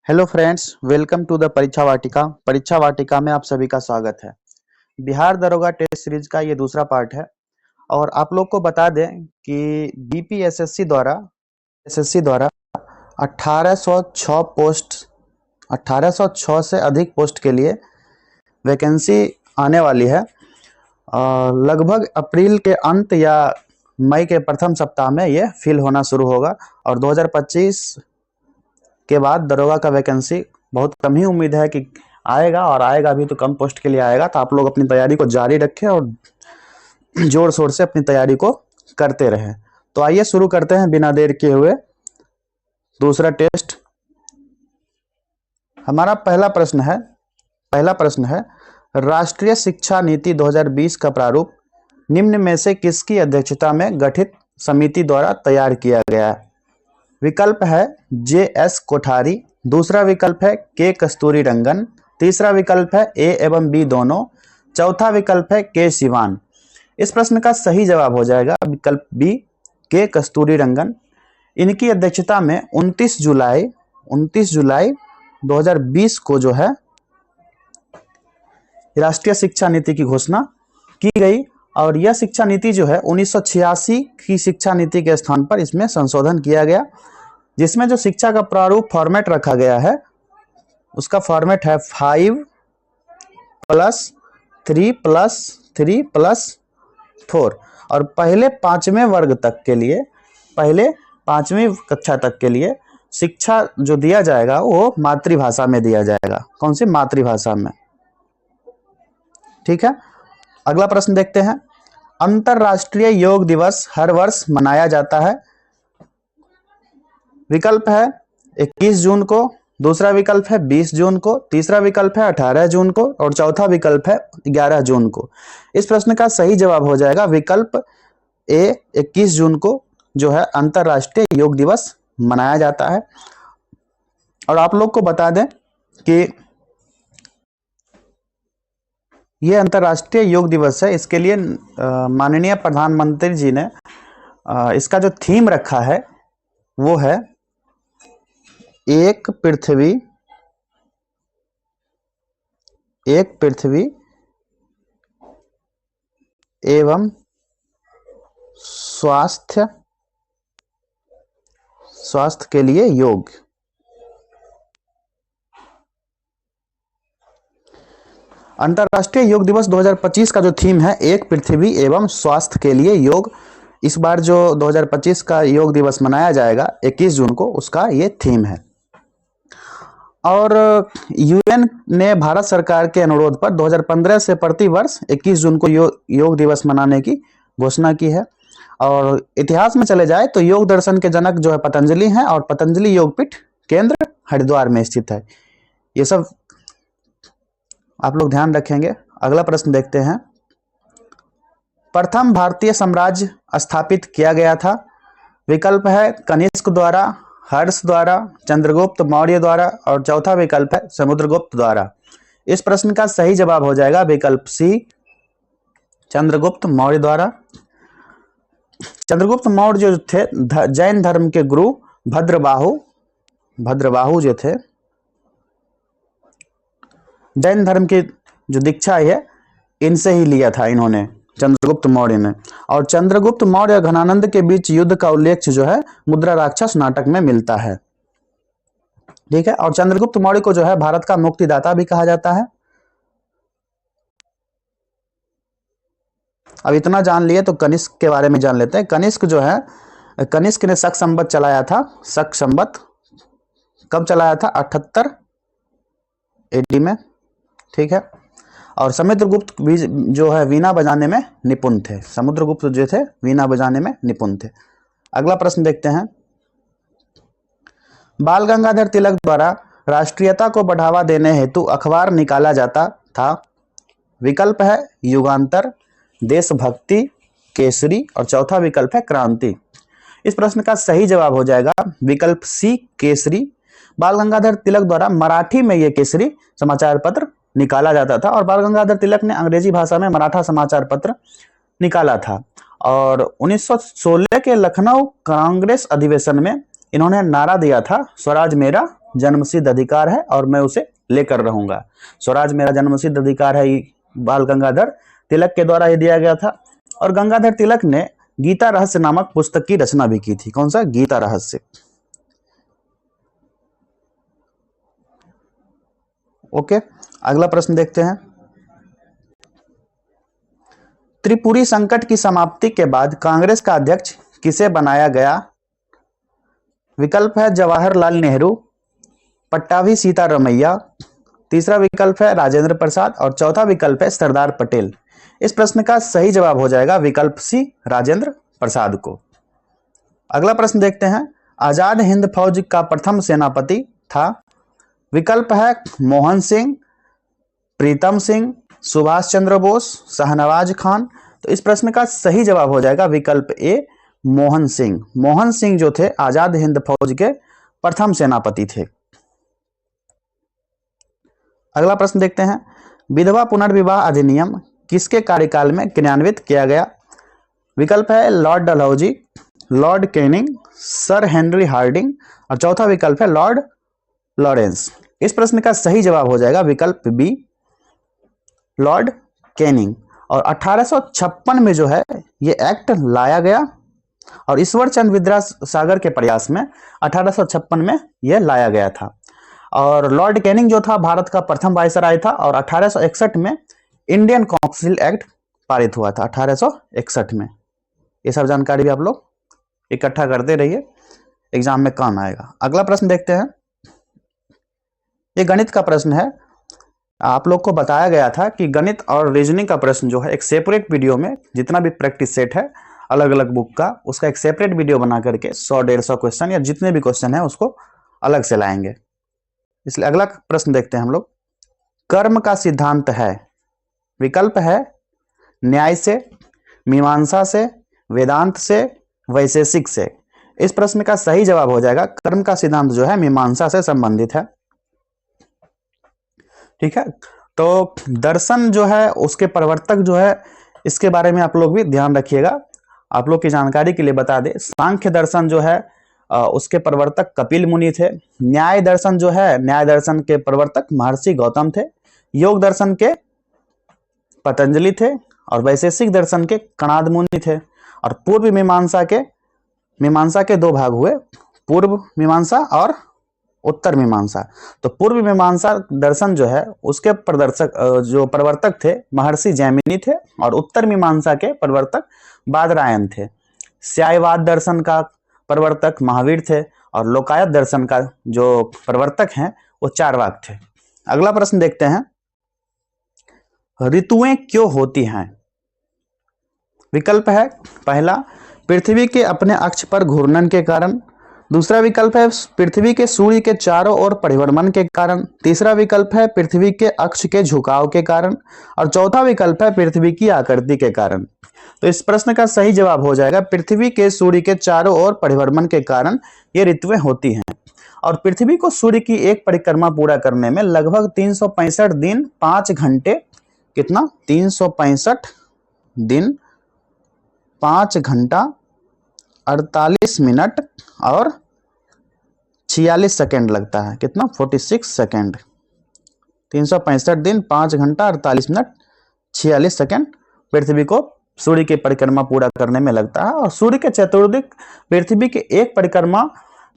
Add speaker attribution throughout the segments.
Speaker 1: Hello friends, welcome to the Pariksha Vatika. परीक्षा वाटिका में आप सभी का स्वागत है। बिहार दरोगा टेस्ट सीरीज का ये दूसरा पार्ट है और आप लोग को बता दें कि बीपीएसएससी द्वारा 1806 से अधिक पोस्ट के लिए वैकेंसी आने वाली है। लगभग अप्रैल के अंत या मई के प्रथम सप्ताह में ये फिल होना शुरू होगा और 2025 के बाद दरोगा का वैकेंसी बहुत कम ही उम्मीद है कि आएगा, और आएगा भी तो कम पोस्ट के लिए आएगा। तो आप लोग अपनी तैयारी को जारी रखें और जोर शोर से अपनी तैयारी को करते रहें। तो आइए शुरू करते हैं बिना देर किए हुए दूसरा टेस्ट। हमारा पहला प्रश्न है राष्ट्रीय शिक्षा नीति 2020 का प्रारूप निम्न में से किसकी अध्यक्षता में गठित समिति द्वारा तैयार किया गया है? विकल्प है जे.एस. कोठारी, दूसरा विकल्प है के. कस्तूरी रंगन, तीसरा विकल्प है ए एवं बी दोनों, चौथा विकल्प है के. सिवान। इस प्रश्न का सही जवाब हो जाएगा विकल्प बी, के. कस्तूरी रंगन। इनकी अध्यक्षता में 29 जुलाई 2020 को जो है राष्ट्रीय शिक्षा नीति की घोषणा की गई, और यह शिक्षा नीति जो है 1986 की शिक्षा नीति के स्थान पर इसमें संशोधन किया गया, जिसमें जो शिक्षा का प्रारूप फॉर्मेट रखा गया है उसका फॉर्मेट है 5+3+3+4। और पहले पांचवें कक्षा तक के लिए शिक्षा जो दिया जाएगा वो मातृभाषा में दिया जाएगा। कौन सी? मातृभाषा में। ठीक है, अगला प्रश्न देखते हैं। अंतरराष्ट्रीय योग दिवस हर वर्ष मनाया जाता है। विकल्प है 21 जून को, दूसरा विकल्प है 20 जून को, तीसरा विकल्प है 18 जून को और चौथा विकल्प है 11 जून को। इस प्रश्न का सही जवाब हो जाएगा विकल्प ए, 21 जून को जो है अंतरराष्ट्रीय योग दिवस मनाया जाता है। और आप लोग को बता दें कि यह अंतरराष्ट्रीय योग दिवस है, इसके लिए माननीय प्रधानमंत्री जी ने इसका जो थीम रखा है वो है एक पृथ्वी एवं स्वास्थ्य के लिए योग। अंतरराष्ट्रीय योग दिवस 2025 का जो थीम है एक पृथ्वी एवं स्वास्थ्य के लिए योग। इस बार जो 2025 का योग दिवस मनाया जाएगा 21 जून को, उसका ये थीम है। और यूएन ने भारत सरकार के अनुरोध पर 2015 से प्रति वर्ष 21 जून को योग दिवस मनाने की घोषणा की है। और इतिहास में चले जाए तो योग दर्शन के जनक जो है पतंजलि हैं, और पतंजलि योगपीठ केंद्र हरिद्वार में स्थित है। ये सब आप लोग ध्यान रखेंगे। अगला प्रश्न देखते हैं। प्रथम भारतीय साम्राज्य स्थापित किया गया था। विकल्प है कनिष्क द्वारा, हर्ष द्वारा, चंद्रगुप्त मौर्य द्वारा और चौथा विकल्प है समुद्रगुप्त द्वारा। इस प्रश्न का सही जवाब हो जाएगा विकल्प सी, चंद्रगुप्त मौर्य द्वारा। चंद्रगुप्त मौर्य जो थे जैन धर्म के गुरु भद्रबाहु जो थे, जैन धर्म की जो दीक्षा है इनसे ही लिया था इन्होंने, चंद्रगुप्त मौर्य ने। और चंद्रगुप्त मौर्य और घनानंद के बीच युद्ध का उल्लेख जो है मुद्रा राक्षस नाटक में मिलता है। ठीक है, और चंद्रगुप्त मौर्य को जो है भारत का मुक्तिदाता भी कहा जाता है। अब इतना जान लिए तो कनिष्क के बारे में जान लेते हैं। कनिष्क जो है, कनिष्क ने शक संवत चलाया था। शक संवत कब चलाया था? 78 AD में। ठीक है, और समुद्रगुप्त भी जो है वीणा बजाने में निपुण थे। समुद्रगुप्त जो थे वीणा बजाने में निपुण थे। अगला प्रश्न देखते हैं। बाल गंगाधर तिलक द्वारा राष्ट्रीयता को बढ़ावा देने हेतु अखबार निकाला जाता था। विकल्प है युगांतर, देशभक्ति, केसरी और चौथा विकल्प है क्रांति। इस प्रश्न का सही जवाब हो जाएगा विकल्प सी, केसरी। बाल गंगाधर तिलक द्वारा मराठी में यह केसरी समाचार पत्र निकाला जाता था, और बाल गंगाधर तिलक ने अंग्रेजी भाषा में मराठा समाचार पत्र निकाला था। और 1916 के लखनऊ कांग्रेस अधिवेशन में इन्होंने नारा दिया था स्वराज मेरा जन्मसिद्ध अधिकार है और मैं उसे लेकर रहूंगा। स्वराज मेरा जन्मसिद्ध अधिकार है, बाल गंगाधर तिलक के द्वारा ये दिया गया था। और गंगाधर तिलक ने गीता रहस्य नामक पुस्तक की रचना भी की थी। कौन सा? गीता रहस्य। ओके, अगला प्रश्न देखते हैं। त्रिपुरी संकट की समाप्ति के बाद कांग्रेस का अध्यक्ष किसे बनाया गया? विकल्प है जवाहरलाल नेहरू, पट्टाभी सीतारमैया, तीसरा विकल्प है राजेंद्र प्रसाद और चौथा विकल्प है सरदार पटेल। इस प्रश्न का सही जवाब हो जाएगा विकल्प सी, राजेंद्र प्रसाद को। अगला प्रश्न देखते हैं। आजाद हिंद फौज का प्रथम सेनापति था। विकल्प है मोहन सिंह, प्रीतम सिंह, सुभाष चंद्र बोस, शाहनवाज खान। तो इस प्रश्न का सही जवाब हो जाएगा विकल्प ए, मोहन सिंह। मोहन सिंह जो थे आजाद हिंद फौज के प्रथम सेनापति थे। अगला प्रश्न देखते हैं। विधवा पुनर्विवाह अधिनियम किसके कार्यकाल में क्रियान्वित किया गया? विकल्प है lord Dalhousie, lord Canning, sir Henry Hardinge और चौथा विकल्प है लॉर्ड लॉरेंस। इस प्रश्न का सही जवाब हो जाएगा विकल्प बी, लॉर्ड कैनिंग। और 1856 में जो है ये एक्ट लाया गया और ईश्वर चंद्र विद्यासागर के प्रयास में 1856 में यह लाया गया था। और लॉर्ड कैनिंग जो था भारत का प्रथम वायसराय था और 1861 में इंडियन काउंसिल एक्ट पारित हुआ था। 1861 में। ये सब जानकारी भी आप लोग इकट्ठा करते रहिए, एग्जाम में काम आएगा। अगला प्रश्न देखते हैं। ये गणित का प्रश्न है। आप लोग को बताया गया था कि गणित और रीजनिंग का प्रश्न जो है एक सेपरेट वीडियो में, जितना भी प्रैक्टिस सेट है अलग अलग बुक का, उसका एक सेपरेट वीडियो बना करके 100-150 क्वेश्चन या जितने भी क्वेश्चन है उसको अलग से लाएंगे। इसलिए अगला प्रश्न देखते हैं हम लोग। कर्म का सिद्धांत है। विकल्प है न्याय से, मीमांसा से, वेदांत से, वैशेषिक से। इस प्रश्न का सही जवाब हो जाएगा कर्म का सिद्धांत जो है मीमांसा से संबंधित है। ठीक है, तो दर्शन जो है उसके प्रवर्तक जो है, इसके बारे में आप लोग भी ध्यान रखिएगा। आप लोग की जानकारी के लिए बता दें, सांख्य दर्शन जो है उसके प्रवर्तक कपिल मुनि थे। न्याय दर्शन जो है, न्याय दर्शन के प्रवर्तक महर्षि गौतम थे। योग दर्शन के पतंजलि थे और वैशेषिक दर्शन के कणाद मुनि थे। और पूर्व मीमांसा के दो भाग हुए, पूर्व मीमांसा और उत्तर मीमांसा। तो पूर्व मीमांसा दर्शन जो है उसके जो प्रवर्तक थे महर्षि जैमिनी थे और उत्तर मीमांसा के प्रवर्तक बादरायण थे। स्यायवाद दर्शन का प्रवर्तक महावीर थे और लोकायत दर्शन का जो प्रवर्तक हैं वो चार्वाक थे। अगला प्रश्न देखते हैं। ऋतुएं क्यों होती हैं? विकल्प है पहला, पृथ्वी के अपने अक्ष पर घूर्णन के कारण। दूसरा विकल्प है पृथ्वी के सूर्य के चारों ओर परिभ्रमण के कारण। तीसरा विकल्प है पृथ्वी के अक्ष के झुकाव के कारण और चौथा विकल्प है पृथ्वी की आकृति के कारण। तो इस प्रश्न का सही जवाब हो जाएगा पृथ्वी के सूर्य के चारों ओर परिभ्रमण के कारण ये ऋतुएं होती हैं। और पृथ्वी को सूर्य की एक परिक्रमा पूरा करने में लगभग 365 दिन 5 घंटे, कितना 365 दिन 5 घंटा 48 मिनट और 46 सेकेंड लगता है। कितना 46 सेकेंड। 365 दिन 5 घंटा 48 मिनट 46 सेकेंड पृथ्वी को सूर्य की परिक्रमा पूरा करने में लगता है। और सूर्य के चतुर्दिक पृथ्वी की एक परिक्रमा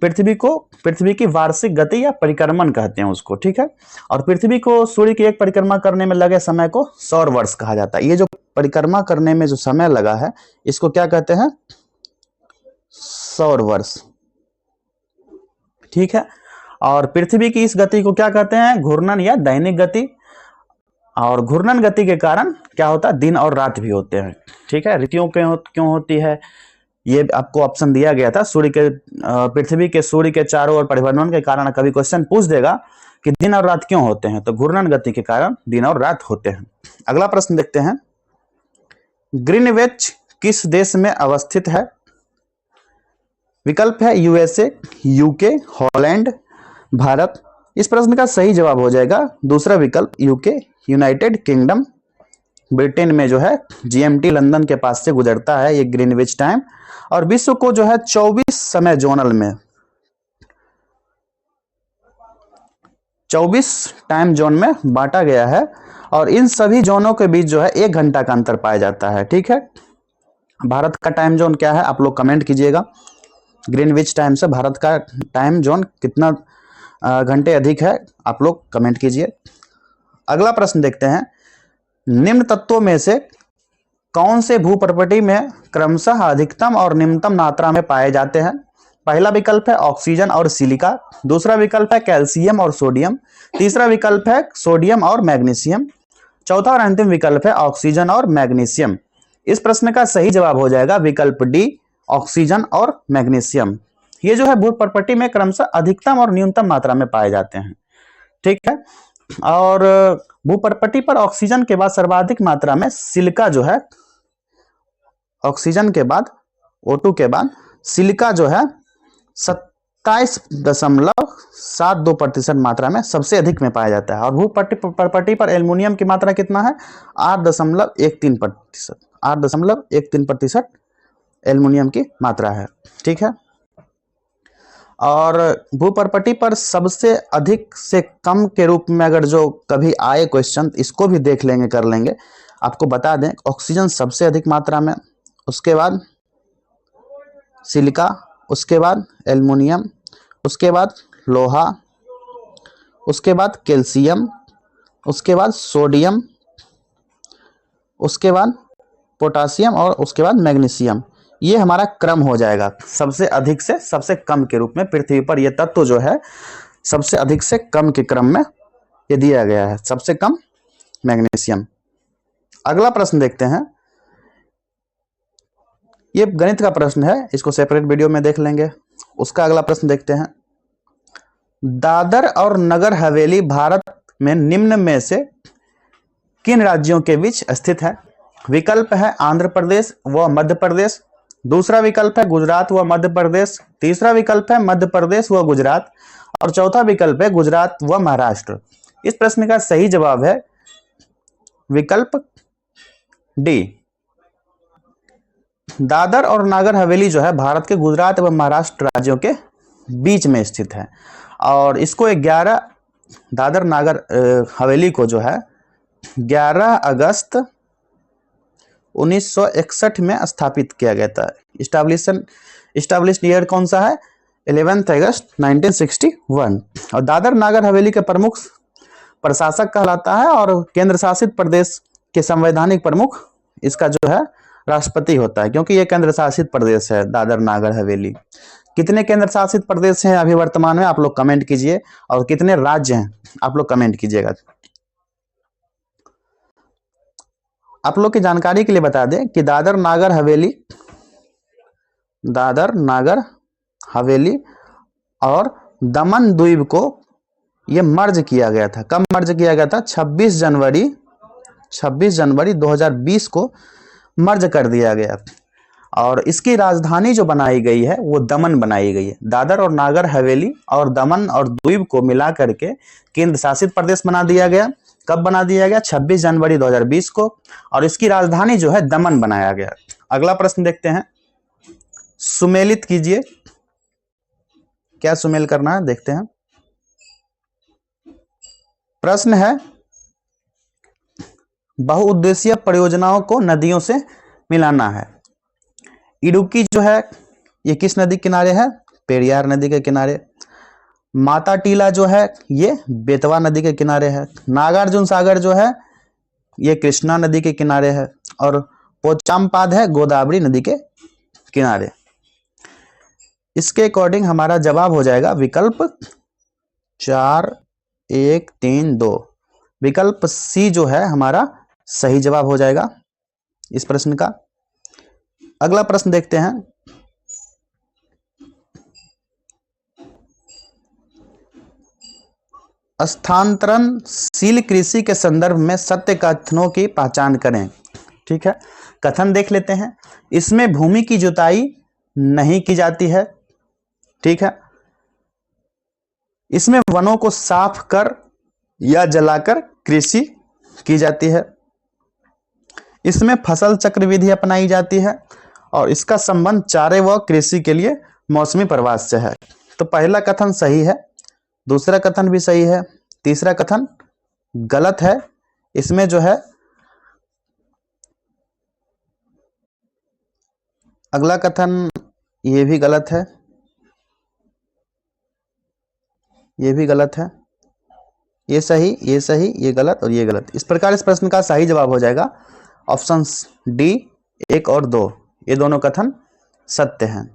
Speaker 1: पृथ्वी की वार्षिक गति या परिक्रमण कहते हैं उसको। ठीक है, और पृथ्वी को सूर्य की एक परिक्रमा करने में लगे समय को सौर वर्ष कहा जाता है। ये जो परिक्रमा करने में जो समय लगा है इसको क्या कहते हैं? सौर वर्ष। ठीक है, और पृथ्वी की इस गति को क्या कहते हैं? घूर्णन या दैनिक गति। और घूर्णन गति के कारण क्या होता है? दिन और रात भी होते हैं। ठीक है, ऋतुओं क्यों होती है ये आपको ऑप्शन दिया गया था। पृथ्वी के सूर्य के चारों ओर परिभ्रमण के कारण कभी क्वेश्चन पूछ देगा कि दिन और रात क्यों होते हैं, तो घूर्णन गति के कारण दिन और रात होते हैं। अगला प्रश्न देखते हैं। ग्रीनविच किस देश में अवस्थित है? विकल्प है यूएसए, यूके, हॉलैंड, भारत। इस प्रश्न का सही जवाब हो जाएगा दूसरा विकल्प यूके, यूनाइटेड किंगडम। ब्रिटेन में जो है जीएमटी लंदन के पास से गुजरता है ये ग्रीनविच टाइम। और विश्व को जो है 24 समय जोनल में 24 टाइम जोन में बांटा गया है और इन सभी जोनों के बीच जो है 1 घंटा का अंतर पाया जाता है। ठीक है, भारत का टाइम जोन क्या है आप लोग कमेंट कीजिएगा। ग्रीनविच टाइम से भारत का टाइम जोन कितना घंटे अधिक है आप लोग कमेंट कीजिए। अगला प्रश्न देखते हैं, निम्न तत्वों में से कौन से भूप्रकृति में क्रमशः अधिकतम और निम्नतम मात्रा में पाए जाते हैं? पहला विकल्प है ऑक्सीजन और सिलिका, दूसरा विकल्प है कैल्शियम और सोडियम, तीसरा विकल्प है सोडियम और मैग्नीशियम, चौथा और अंतिम विकल्प है ऑक्सीजन और मैग्नीशियम। इस प्रश्न का सही जवाब हो जाएगा विकल्प डी, ऑक्सीजन और मैग्नीशियम। ये जो है भूप्रकृति में क्रमशः अधिकतम और न्यूनतम मात्रा में पाए जाते हैं। ठीक है, और भूप्रकृति पर ऑक्सीजन के बाद सर्वाधिक मात्रा में सिलिका जो है, ऑक्सीजन के बाद O2 के बाद सिलिका जो है 27.72% मात्रा में सबसे अधिक में पाया जाता है। और भूप्रकृति पर एल्युमिनियम की मात्रा कितना है? 8.13%, 8.13% एल्युमिनियम की मात्रा है। ठीक है, और भूप्रकृति पर सबसे अधिक से कम के रूप में अगर जो कभी आए क्वेश्चन, इसको भी देख लेंगे, कर लेंगे। आपको बता दें ऑक्सीजन सबसे अधिक मात्रा में, उसके बाद सिलिका, उसके बाद एल्युमिनियम, उसके बाद लोहा, उसके बाद कैल्शियम, उसके बाद सोडियम, उसके बाद पोटासियम और उसके बाद मैग्नीशियम। ये हमारा क्रम हो जाएगा सबसे अधिक से सबसे कम के रूप में। पृथ्वी पर यह तत्व जो है सबसे अधिक से कम के क्रम में ये दिया गया है, सबसे कम मैग्नीशियम। अगला प्रश्न देखते हैं, ये गणित का प्रश्न है, इसको सेपरेट वीडियो में देख लेंगे। उसका अगला प्रश्न देखते हैं, दादर और नगर हवेली भारत में निम्न में से किन राज्यों के बीच स्थित है? विकल्प है आंध्र प्रदेश व मध्य प्रदेश, दूसरा विकल्प है गुजरात व मध्य प्रदेश, तीसरा विकल्प है मध्य प्रदेश व गुजरात और चौथा विकल्प है गुजरात व महाराष्ट्र। इस प्रश्न का सही जवाब है विकल्प डी, दादर और नागर हवेली जो है भारत के गुजरात एवं महाराष्ट्र राज्यों के बीच में स्थित है। और इसको 11 दादर नागर हवेली को जो है 11 अगस्त 1961 में स्थापित किया गया था। इस्टेब्लिश्ड ईयर कौन सा है? 11 अगस्त 1961। और दादर नागर हवेली के प्रमुख प्रशासक कहलाता है और केंद्र शासित प्रदेश के संवैधानिक प्रमुख इसका जो है राष्ट्रपति होता है, क्योंकि ये केंद्र शासित प्रदेश है दादर नागर हवेली। कितने केंद्र शासित प्रदेश हैं अभी वर्तमान में आप लोग कमेंट कीजिए, और कितने राज्य हैं आप लोग कमेंट कीजिएगा। आप लोग की जानकारी के लिए बता दें कि दादर नागर हवेली और दमन द्वीप को ये मर्ज किया गया था। कब मर्ज किया गया था? 26 जनवरी 2020 को मर्ज कर दिया गया। और इसकी राजधानी जो बनाई गई है वो दमन बनाई गई है। दादर और नागर हवेली और दमन और द्वीप को मिला करके केंद्र शासित प्रदेश बना दिया गया। कब बना दिया गया? 26 जनवरी 2020 को, और इसकी राजधानी जो है दमन बनाया गया। अगला प्रश्न देखते हैं, सुमेलित कीजिए। क्या सुमेल करना है देखते हैं। प्रश्न है, बहुउद्देशीय परियोजनाओं को नदियों से मिलाना है। इडुक्की जो है ये किस नदी किनारे है? पेरियार नदी के किनारे। माता टीला जो है ये बेतवा नदी के किनारे है। नागार्जुन सागर जो है ये कृष्णा नदी के किनारे है। और पोचामपाद है गोदावरी नदी के किनारे। इसके अकॉर्डिंग हमारा जवाब हो जाएगा विकल्प 4, 1, 3, 2। विकल्प सी जो है हमारा सही जवाब हो जाएगा इस प्रश्न का। अगला प्रश्न देखते हैं, स्थानांतरणशील कृषि के संदर्भ में सत्य कथनों की पहचान करें। ठीक है, कथन देख लेते हैं। इसमें भूमि की जुताई नहीं की जाती है। ठीक है, इसमें वनों को साफ कर या जलाकर कृषि की जाती है। इसमें फसल चक्र विधि अपनाई जाती है और इसका संबंध चारे व कृषि के लिए मौसमी प्रवास से है। तो पहला कथन सही है, दूसरा कथन भी सही है, तीसरा कथन गलत है। इसमें जो है अगला कथन ये भी गलत है, ये भी गलत है, ये सही, ये सही, ये गलत और ये गलत। इस प्रकार इस प्रश्न का सही जवाब हो जाएगा ऑप्शन डी 1 और 2, ये दोनों कथन सत्य हैं।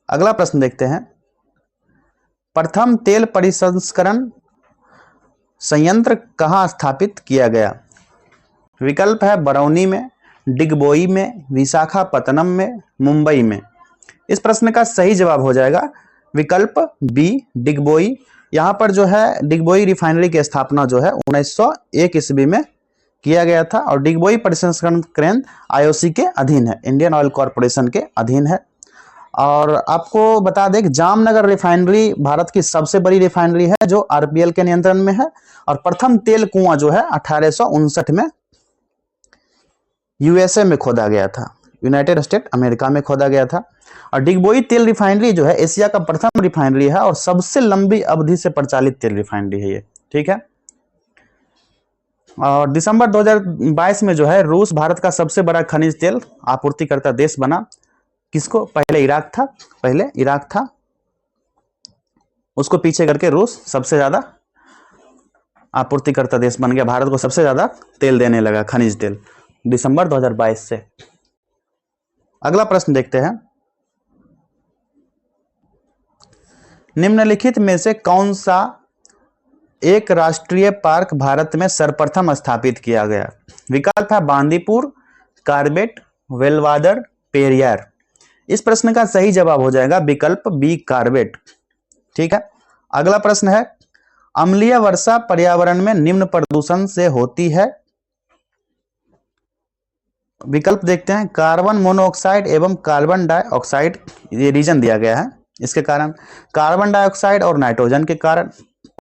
Speaker 1: अगला प्रश्न देखते हैं, प्रथम तेल परिसंस्करण संयंत्र कहाँ स्थापित किया गया? विकल्प है बरौनी में, डिगबोई में, विशाखापत्तनम में, मुंबई में। इस प्रश्न का सही जवाब हो जाएगा विकल्प बी डिगबोई। यहाँ पर जो है डिगबोई रिफाइनरी की स्थापना जो है 1901 ईस्वी में किया गया था और डिगबोई परिसंस्करण केंद्र आईओसी के अधीन है, इंडियन ऑयल कॉरपोरेशन के अधीन है। और आपको बता दें कि जामनगर रिफाइनरी भारत की सबसे बड़ी रिफाइनरी है जो आरपीएल के नियंत्रण में है। और प्रथम तेल कुआं जो है 1859 में यूएसए में खोदा गया था, यूनाइटेड स्टेट अमेरिका में खोदा गया था। और डिगबोई तेल रिफाइनरी जो है एशिया का प्रथम रिफाइनरी है और सबसे लंबी अवधि से प्रचालित तेल रिफाइनरी है ये, ठीक है। और दिसंबर 2022 में जो है रूस भारत का सबसे बड़ा खनिज तेल आपूर्तिकर्ता देश बना। किसको? पहले इराक था, पहले इराक था, उसको पीछे करके रूस सबसे ज्यादा आपूर्तिकर्ता देश बन गया, भारत को सबसे ज्यादा तेल देने लगा, खनिज तेल, दिसंबर 2022 से। अगला प्रश्न देखते हैं, निम्नलिखित में से कौन सा एक राष्ट्रीय पार्क भारत में सर्वप्रथम स्थापित किया गया? विकल्प है बांदीपुर, कार्बेट, वेलवादर, पेरियार। इस प्रश्न का सही जवाब हो जाएगा विकल्प बी कार्बेट, ठीक है। अगला प्रश्न है, अम्लीय वर्षा पर्यावरण में निम्न प्रदूषण से होती है। विकल्प देखते हैं, कार्बन मोनोऑक्साइड एवं कार्बन डाइऑक्साइड, ये रीजन दिया गया है इसके कारण, कार्बन डाइऑक्साइड और नाइट्रोजन के कारण,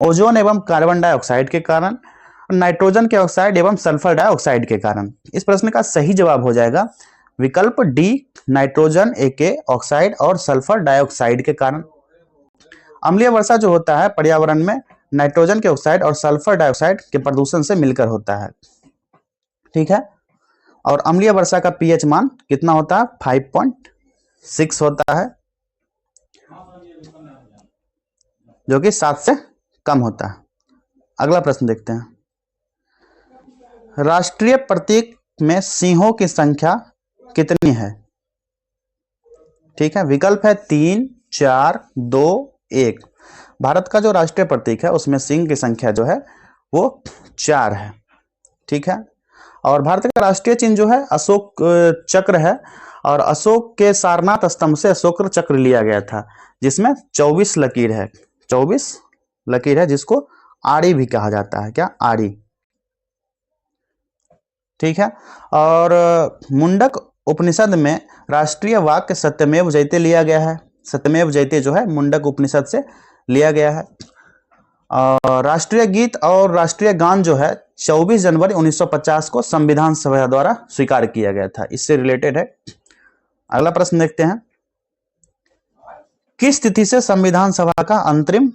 Speaker 1: ओजोन एवं कार्बन डाइऑक्साइड के कारण, नाइट्रोजन के ऑक्साइड एवं सल्फर डाइऑक्साइड के कारण। इस प्रश्न का सही जवाब हो जाएगा विकल्प डी नाइट्रोजन के ऑक्साइड और सल्फर डाइऑक्साइड के कारण। अम्लीय वर्षा जो होता है पर्यावरण में नाइट्रोजन के ऑक्साइड और सल्फर डाइऑक्साइड के प्रदूषण से मिलकर होता है, ठीक है। और अम्लीय वर्षा का पीएच मान कितना होता है? 5.6 होता है, जो कि 7 से कम होता है। अगला प्रश्न देखते हैं, राष्ट्रीय प्रतीक में सिंहों की संख्या कितनी है? ठीक है, विकल्प है 3, 4, 2, 1। भारत का जो राष्ट्रीय प्रतीक है उसमें सिंह की संख्या जो है वो 4 है, ठीक है। और भारत का राष्ट्रीय चिन्ह जो है अशोक चक्र है और अशोक के सारनाथ स्तंभ से अशोक चक्र लिया गया था जिसमें 24 लकीर है, 24 लकीर है, जिसको आड़ी भी कहा जाता है। क्या? आड़ी, ठीक है। और मुंडक उपनिषद में राष्ट्रीय वाक्य सत्यमेव जयते लिया गया है, सत्यमेव जयते जो है मुंडक उपनिषद से लिया गया है। और राष्ट्रीय गीत और राष्ट्रीय गान जो है 24 जनवरी 1950 को संविधान सभा द्वारा स्वीकार किया गया था, इससे रिलेटेड है। अगला प्रश्न देखते हैं, किस तिथि से संविधान सभा का अंतरिम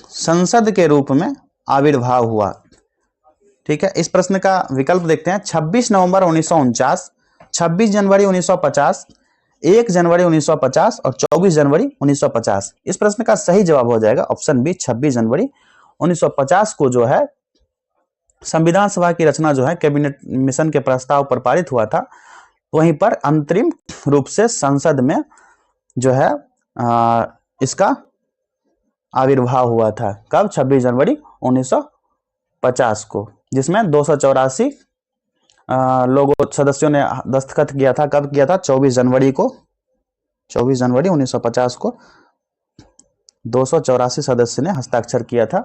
Speaker 1: संसद के रूप में आविर्भाव हुआ? ठीक है, इस प्रश्न का विकल्प देखते हैं, 26 नवंबर 1949, 26 जनवरी 1950, 1 जनवरी 1950 और 24 जनवरी 1950। इस प्रश्न का सही जवाब हो जाएगा ऑप्शन बी 26 जनवरी 1950 को जो है संविधान सभा की रचना जो है कैबिनेट मिशन के प्रस्ताव पर पारित हुआ था, वहीं पर अंतरिम रूप से संसद में जो है इसका आविर्भाव हुआ था। कब? 26 जनवरी 1950 को, जिसमें 284 लोगों सदस्यों ने दस्तखत किया था। कब किया था? 24 जनवरी को, 24 जनवरी 1950 को 284 सदस्य ने हस्ताक्षर किया था।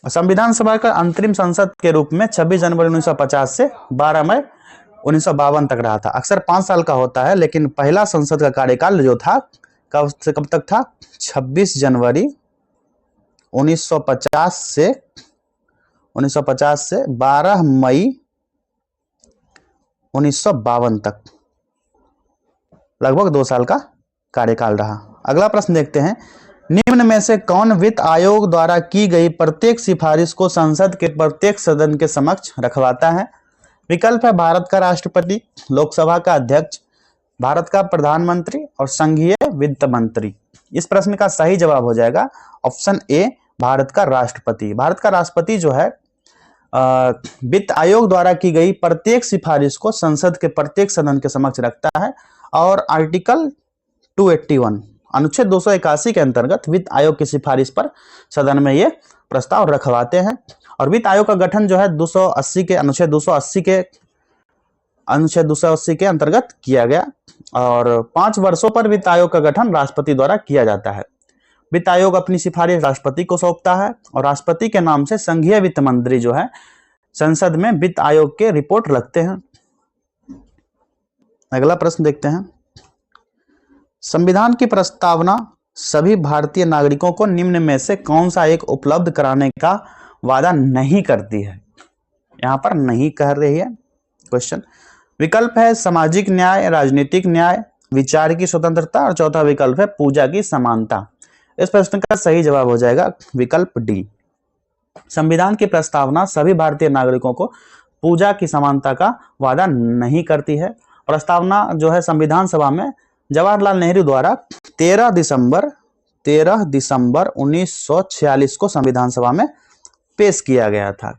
Speaker 1: संविधान सभा का अंतरिम संसद के रूप में 26 जनवरी 1950 से 12 मई 1952 तक रहा था। अक्सर 5 साल का होता है, लेकिन पहला संसद का कार्यकाल जो था कब से कब तक था? 26 जनवरी 1950 से 12 मई 1952 तक, लगभग 2 साल का कार्यकाल रहा। अगला प्रश्न देखते हैं, निम्न में से कौन वित्त आयोग द्वारा की गई प्रत्येक सिफारिश को संसद के प्रत्येक सदन के समक्ष रखवाता है? विकल्प है भारत का राष्ट्रपति, लोकसभा का अध्यक्ष, भारत का प्रधानमंत्री और संघीय वित्त मंत्री। इस प्रश्न का सही जवाब हो जाएगा ऑप्शन ए, भारत का राष्ट्रपति। भारत का राष्ट्रपति जो है वित्त आयोग द्वारा की गई प्रत्येक सिफारिश को संसद के प्रत्येक सदन के समक्ष रखता है और आर्टिकल 281 अनुच्छेद 281 के अंतर्गत वित्त आयोग की सिफारिश पर सदन में ये प्रस्ताव रखवाते हैं। और वित्त आयोग का गठन जो है 280 के अनुच्छेद 280 के अंतर्गत किया गया और 5 वर्षों पर वित्त आयोग का गठन राष्ट्रपति द्वारा किया जाता है। वित्त आयोग अपनी सिफारिश राष्ट्रपति को सौंपता है और राष्ट्रपति के नाम से संघीय वित्त मंत्री जो है संसद में वित्त आयोग के रिपोर्ट रखते हैं। अगला प्रश्न देखते हैं। संविधान की प्रस्तावना सभी भारतीय नागरिकों को निम्न में से कौन सा एक उपलब्ध कराने का वादा नहीं करती है? यहां पर नहीं कह रही है क्वेश्चन। विकल्प है सामाजिक न्याय, राजनीतिक न्याय, विचार की स्वतंत्रता और चौथा विकल्प है पूजा की समानता। इस प्रश्न का सही जवाब हो जाएगा विकल्प डी। संविधान की प्रस्तावना सभी भारतीय नागरिकों को पूजा की समानता का वादा नहीं करती है। प्रस्तावना जो है संविधान सभा में जवाहरलाल नेहरू द्वारा 13 दिसंबर 1946 को संविधान सभा में पेश किया गया था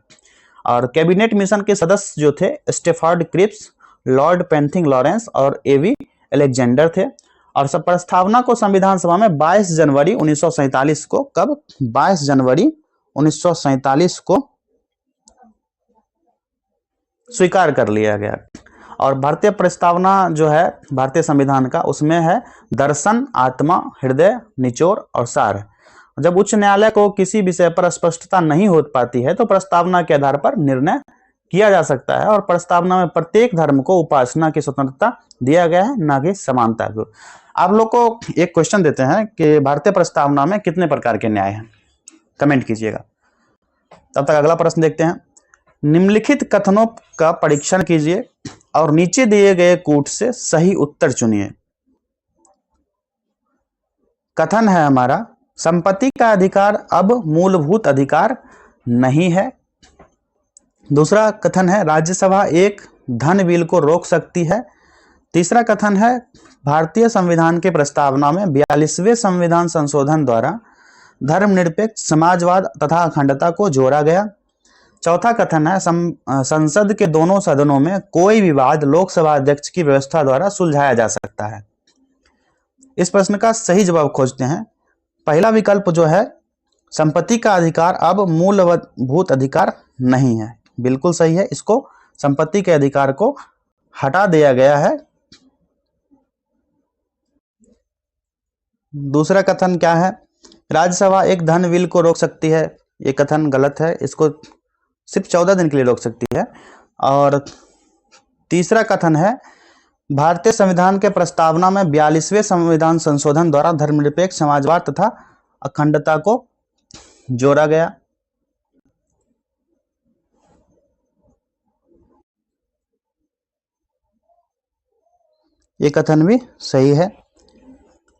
Speaker 1: और कैबिनेट मिशन के सदस्य जो थे स्टेफर्ड क्रिप्स, लॉर्ड पेंथिंग लॉरेंस और एवी अलेक्जेंडर थे। और सब प्रस्तावना को संविधान सभा में 22 जनवरी 1947 को कब 22 जनवरी 1947 को स्वीकार कर लिया गया। और भारतीय प्रस्तावना जो है भारतीय संविधान का उसमें है दर्शन, आत्मा, हृदय, निचोड़ और सार। जब उच्च न्यायालय को किसी विषय पर स्पष्टता नहीं हो पाती है तो प्रस्तावना के आधार पर निर्णय किया जा सकता है और प्रस्तावना में प्रत्येक धर्म को उपासना की स्वतंत्रता दिया गया है, ना कि समानता को। आप लोग को एक क्वेश्चन देते हैं कि भारतीय प्रस्तावना में कितने प्रकार के न्याय हैं, कमेंट कीजिएगा। तब तक अगला प्रश्न देखते हैं। निम्नलिखित कथनों का परीक्षण कीजिए और नीचे दिए गए कूट से सही उत्तर चुनिए। कथन है हमारा, संपत्ति का अधिकार अब मूलभूत अधिकार नहीं है। दूसरा कथन है, राज्यसभा एक धन बिल को रोक सकती है। तीसरा कथन है, भारतीय संविधान के प्रस्तावना में 42वें संविधान संशोधन द्वारा धर्मनिरपेक्ष, समाजवाद तथा अखंडता को जोड़ा गया। चौथा कथन है, संसद के दोनों सदनों में कोई विवाद लोकसभा अध्यक्ष की व्यवस्था द्वारा सुलझाया जा सकता है। इस प्रश्न का सही जवाब खोजते हैं। पहला विकल्प जो है संपत्ति का अधिकार अब मूलभूत अधिकार नहीं है, बिल्कुल सही है। इसको संपत्ति के अधिकार को हटा दिया गया है। दूसरा कथन क्या है, राज्यसभा एक धन बिल को रोक सकती है, ये कथन गलत है, इसको सिर्फ 14 दिन के लिए रोक सकती है। और तीसरा कथन है, भारतीय संविधान के प्रस्तावना में 42वें संविधान संशोधन द्वारा धर्मनिरपेक्ष, समाजवाद तथा अखंडता को जोड़ा गया। ये कथन भी सही है।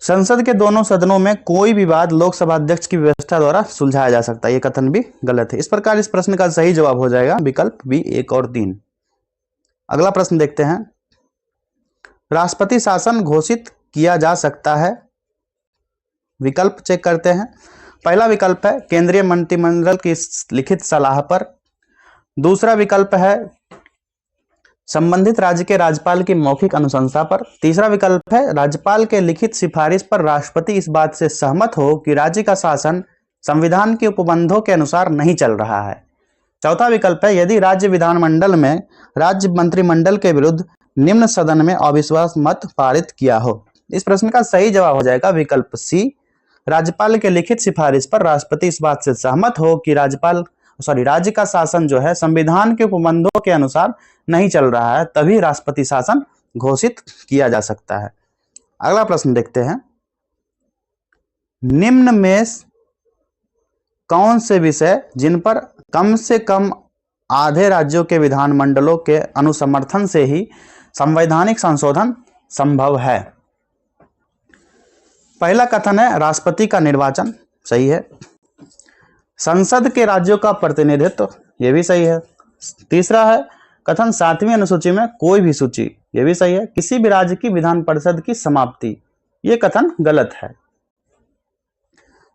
Speaker 1: संसद के दोनों सदनों में कोई विवाद लोकसभा अध्यक्ष की व्यवस्था द्वारा सुलझाया जा सकता है, ये कथन भी गलत है। इस प्रकार इस प्रश्न का सही जवाब हो जाएगा विकल्प बी 1 और 3। अगला प्रश्न देखते हैं। राष्ट्रपति शासन घोषित किया जा सकता है। विकल्प चेक करते हैं। पहला विकल्प है केंद्रीय मंत्रिमंडल की लिखित सलाह पर। दूसरा विकल्प है संबंधित राज्य के राज्यपाल की मौखिक अनुशंसा पर। तीसरा विकल्प है राज्यपाल के लिखित सिफारिश पर राष्ट्रपति इस बात से सहमत हो कि राज्य का शासन संविधान के उपबंधों के अनुसार नहीं चल रहा है। चौथा विकल्प है यदि राज्य विधानमंडल में राज्य मंत्रिमंडल के विरुद्ध निम्न सदन में अविश्वास मत पारित किया हो। इस प्रश्न का सही जवाब हो जाएगा विकल्प सी, राज्यपाल के लिखित सिफारिश पर राष्ट्रपति इस बात से सहमत हो कि राज्य का शासन जो है संविधान के उपबंधों के अनुसार नहीं चल रहा है, तभी राष्ट्रपति शासन घोषित किया जा सकता है। अगला प्रश्न देखते हैं। निम्न में कौन से विषय जिन पर कम से कम आधे राज्यों के विधानमंडलों के अनुसमर्थन से ही संवैधानिक संशोधन संभव है? पहला कथन है राष्ट्रपति का निर्वाचन, सही है। संसद के राज्यों का प्रतिनिधित्व, ये भी सही है। तीसरा है कथन 7वीं अनुसूची में कोई भी सूची, ये भी सही है। किसी भी राज्य की विधान परिषद की समाप्ति, ये कथन गलत है।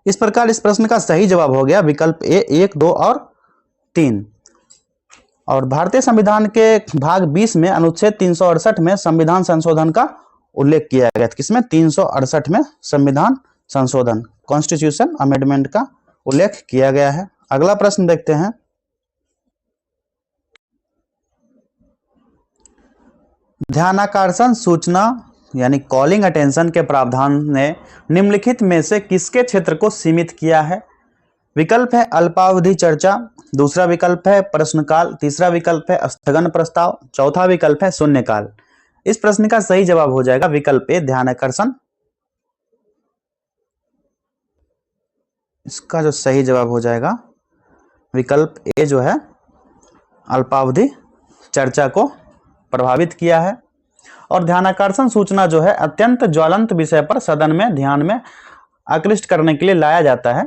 Speaker 1: इस प्रकार इस प्रश्न का सही जवाब हो गया विकल्प ए 1, 2 और 3। और भारतीय संविधान के भाग 20 में अनुच्छेद 368 में संविधान संशोधन का उल्लेख किया गया था। किसमें? 368 में संविधान संशोधन, कॉन्स्टिट्यूशन अमेंडमेंट का उल्लेख किया गया है। अगला प्रश्न देखते हैं। ध्यानाकर्षण सूचना यानी कॉलिंग अटेंशन के प्रावधान ने निम्नलिखित में से किसके क्षेत्र को सीमित किया है? विकल्प है अल्पावधि चर्चा, दूसरा विकल्प है प्रश्नकाल, तीसरा विकल्प है स्थगन प्रस्ताव, चौथा विकल्प है शून्यकाल। इस प्रश्न का सही जवाब हो जाएगा विकल्प ए ध्यानाकर्षण। इसका जो सही जवाब हो जाएगा विकल्प ए जो है अल्पावधि चर्चा को प्रभावित किया है। और ध्यानाकर्षण सूचना जो है अत्यंत ज्वलंत विषय पर सदन में ध्यान में आकृष्ट करने के लिए लाया जाता है।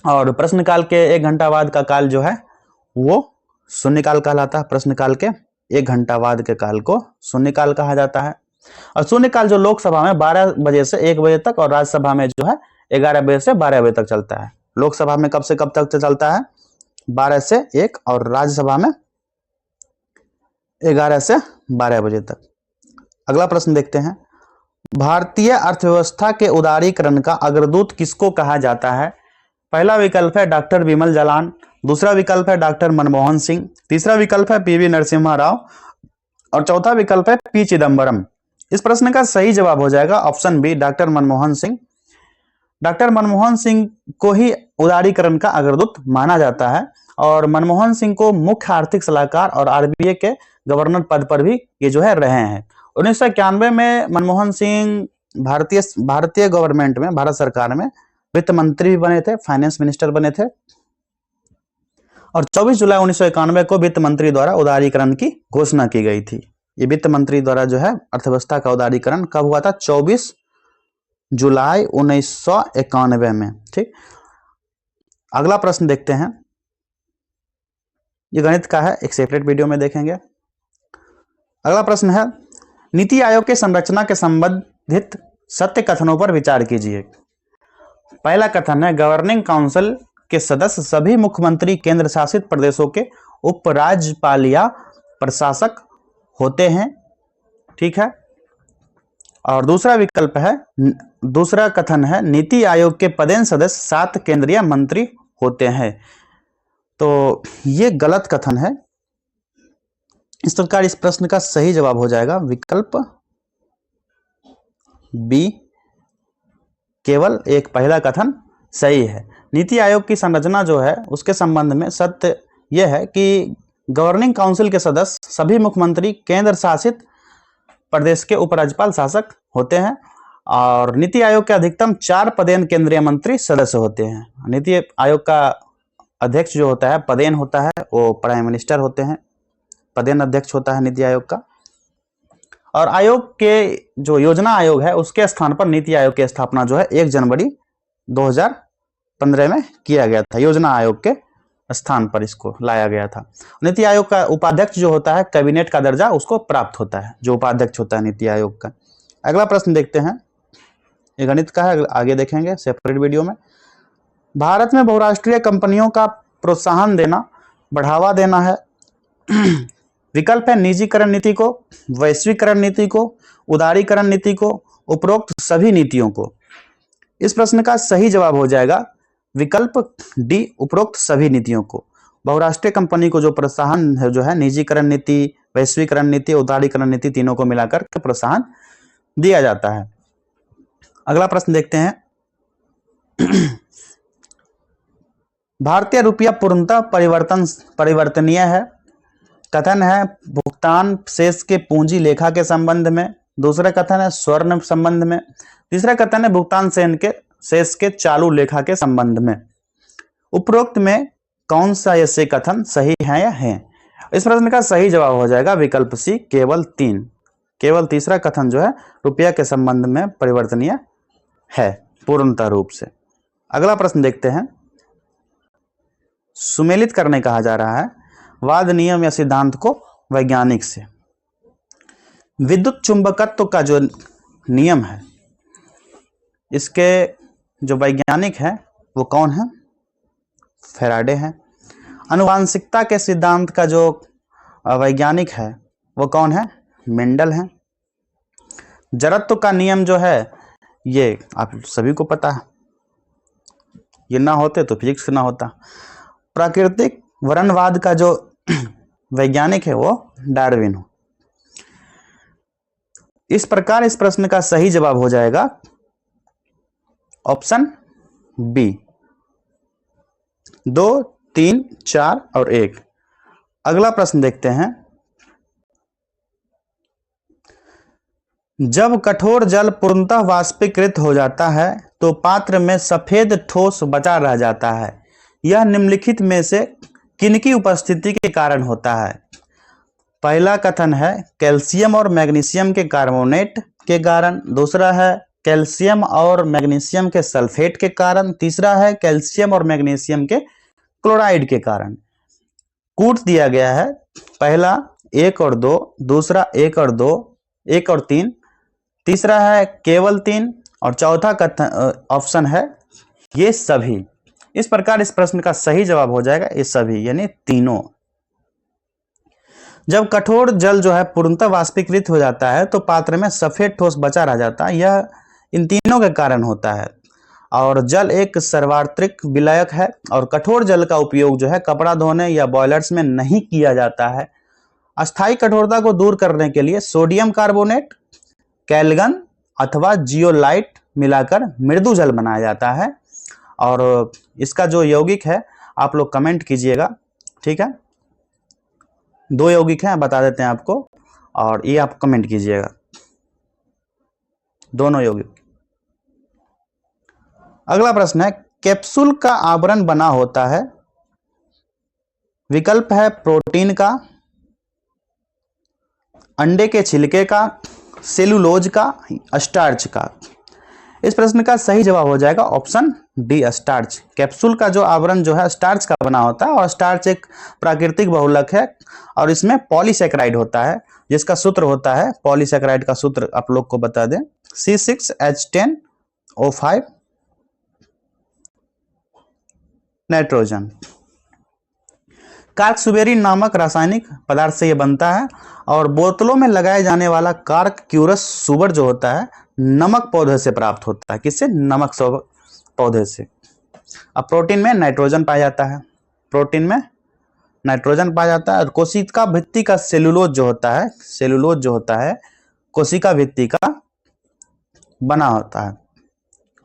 Speaker 1: और प्रश्नकाल के 1 घंटा बाद का काल जो है वो शून्यकाल कहलाता है। प्रश्नकाल के 1 घंटा बाद के काल को शून्यकाल कहा जाता है। और शून्यकाल जो लोकसभा में 12 बजे से 1 बजे तक और राज्यसभा में जो है 11 बजे से 12 बजे तक चलता है। लोकसभा में कब से कब तक चलता है? 12 से 1 और राज्यसभा में 11 से 12 बजे तक। अगला प्रश्न देखते हैं। भारतीय अर्थव्यवस्था के उदारीकरण का अग्रदूत किसको कहा जाता है? पहला विकल्प है डॉक्टर विमल जालान, दूसरा विकल्प है डॉक्टर मनमोहन सिंह, तीसरा विकल्प है पीवी नरसिम्हा राव और चौथा विकल्प है पी चिदम्बरम। इस प्रश्न का सही जवाब हो जाएगा option B doctor Manmohan Singh. Doctor Manmohan Singh को ही उदारीकरण का अग्रदूत माना जाता है और मनमोहन सिंह को मुख्य आर्थिक सलाहकार और आरबीआई के गवर्नर पद पर भी ये जो है रहे हैं। 1991 में मनमोहन सिंह भारतीय गवर्नमेंट में, भारत सरकार में वित्त मंत्री भी बने थे, फाइनेंस मिनिस्टर बने थे। और 24 जुलाई 1991 को वित्त मंत्री द्वारा उदारीकरण की घोषणा की गई थी। ये वित्त मंत्री द्वारा जो है अर्थव्यवस्था का उदारीकरण कब हुआ था? 24 जुलाई 1991 में। ठीक, अगला प्रश्न देखते हैं। ये गणित का है, एक सेपरेट वीडियो में देखेंगे। अगला प्रश्न है नीति आयोग के संरचना के संबंधित सत्य कथनों पर विचार कीजिए। पहला कथन है गवर्निंग काउंसिल के सदस्य सभी मुख्यमंत्री केंद्र शासित प्रदेशों के उपराज्यपाल या प्रशासक होते हैं। ठीक है। और दूसरा विकल्प है, दूसरा कथन है नीति आयोग के पदेन सदस्य 7 केंद्रीय मंत्री होते हैं। तो ये गलत कथन है। इस प्रकार इस प्रश्न का सही जवाब हो जाएगा विकल्प बी, केवल एक पहला कथन सही है। नीति आयोग की संरचना जो है उसके संबंध में सत्य यह है कि गवर्निंग काउंसिल के सदस्य सभी मुख्यमंत्री केंद्र शासित प्रदेश के उपराज्यपाल शासक होते हैं और नीति आयोग के अधिकतम 4 पदेन केंद्रीय मंत्री सदस्य होते हैं। नीति आयोग का अध्यक्ष जो होता है, पदेन होता है, वो प्राइम मिनिस्टर होते हैं। पदेन अध्यक्ष होता है नीति आयोग का। और आयोग के जो योजना आयोग है उसके स्थान पर नीति आयोग की स्थापना जो है 1 जनवरी 2015 में किया गया था। योजना आयोग के स्थान पर इसको लाया गया था। नीति आयोग का उपाध्यक्ष जो होता है कैबिनेट का दर्जा उसको प्राप्त होता है, जो उपाध्यक्ष होता है नीति आयोग का। अगला प्रश्न देखते हैं। ये गणित का है, आगे देखेंगे सेपरेट वीडियो में। भारत में बहुराष्ट्रीय कंपनियों का प्रोत्साहन देना, बढ़ावा देना है। विकल्प है निजीकरण नीति को, वैश्वीकरण नीति को, उदारीकरण नीति को, उपरोक्त सभी नीतियों को। इस प्रश्न का सही जवाब हो जाएगा विकल्प डी, उपरोक्त सभी नीतियों को। बहुराष्ट्रीय कंपनी को जो प्रोत्साहन है जो है निजीकरण नीति, वैश्वीकरण नीति, उदारीकरण नीति, तीनों को मिलाकर के प्रोत्साहन दिया जाता है। अगला प्रश्न देखते हैं। भारतीय रुपया पूर्णतः परिवर्तनीय है। कथन है भुगतान शेष के पूंजी लेखा के संबंध में, दूसरा कथन है स्वर्ण संबंध में, तीसरा कथन है भुगतान शेष के चालू लेखा के संबंध में। उपरोक्त में कौन सा ऐसे कथन सही है या है? इस प्रश्न का सही जवाब हो जाएगा विकल्प सी, केवल 3। केवल तीसरा कथन जो है रुपया के संबंध में परिवर्तनीय है पूर्णतः रूप से। अगला प्रश्न देखते हैं। सुमेलित करने कहा जा रहा है वाद, नियम या सिद्धांत को वैज्ञानिक से। विद्युत चुंबकत्व का जो नियम है, इसके जो वैज्ञानिक है वो कौन है? फैराडे है। आनुवांशिकता के सिद्धांत का जो वैज्ञानिक है वो कौन है? मेंडल है। जड़त्व का नियम जो है ये आप सभी को पता है, ये ना होते तो फिजिक्स ना होता। प्राकृतिक वर्णवाद का जो वैज्ञानिक है वो डार्विन हो। इस प्रकार इस प्रश्न का सही जवाब हो जाएगा ऑप्शन बी। 2, 3, 4 और 1। अगला प्रश्न देखते हैं। जब कठोर जल पूर्णतः वाष्पीकृत हो जाता है तो पात्र में सफेद ठोस बचा रह जाता है। यह निम्नलिखित में से किनकी उपस्थिति के कारण होता है? पहला कथन है कैल्शियम और मैग्नीशियम के कार्बोनेट के कारण। दूसरा है कैल्शियम और मैग्नीशियम के सल्फेट के कारण। तीसरा है कैल्शियम और मैग्नीशियम के क्लोराइड के कारण। कूट दिया गया है। पहला 1 और 2, दूसरा 1 और 2, 1 और 3, तीसरा है केवल 3 और चौथा कथन ऑप्शन है ये सभी। इस प्रकार इस प्रश्न का सही जवाब हो जाएगा ये सभी, यानी तीनों। जब कठोर जल जो है पूर्णतः वाष्पीकृत हो जाता है तो पात्र में सफेद ठोस बचा रह जाता है। यह इन तीनों के कारण होता है। और जल एक सर्वात्रिक विलायक है और कठोर जल का उपयोग जो है कपड़ा धोने या बॉयलर्स में नहीं किया जाता है। अस्थायी कठोरता को दूर करने के लिए सोडियम कार्बोनेट, कैलगन अथवा जियोलाइट मिलाकर मृदु जल बनाया जाता है। और इसका जो यौगिक है आप लोग कमेंट कीजिएगा, ठीक है। 2 यौगिक हैं, बता देते हैं आपको, और ये आप कमेंट कीजिएगा, दोनों यौगिक। अगला प्रश्न है कैप्सूल का आवरण बना होता है। विकल्प है प्रोटीन का, अंडे के छिलके का, सेलुलोज का, स्टार्च का। इस प्रश्न का सही जवाब हो जाएगा ऑप्शन डी, स्टार्च। कैप्सूल का जो आवरण जो है स्टार्च का बना होता है और स्टार्च एक प्राकृतिक बहुलक है और इसमें पॉलीसैकेराइड होता है, जिसका सूत्र होता है, पॉलीसैकेराइड का सूत्र आप लोग को बता दें, C6H10O5 नाइट्रोजन। कार्कसुबेरिन नामक रासायनिक पदार्थ से यह बनता है और बोतलों में लगाए जाने वाला कार्कक्यूरस सुबर जो होता है नमक पौधे से प्राप्त होता है। किससे? नमक पौधे से। अब प्रोटीन में नाइट्रोजन पाया जाता है, प्रोटीन में नाइट्रोजन पाया जाता है। और कोशिका भित्ति का सेलुलोज जो होता है, सेलुलोज जो होता है कोशिका भित्ति का बना होता है,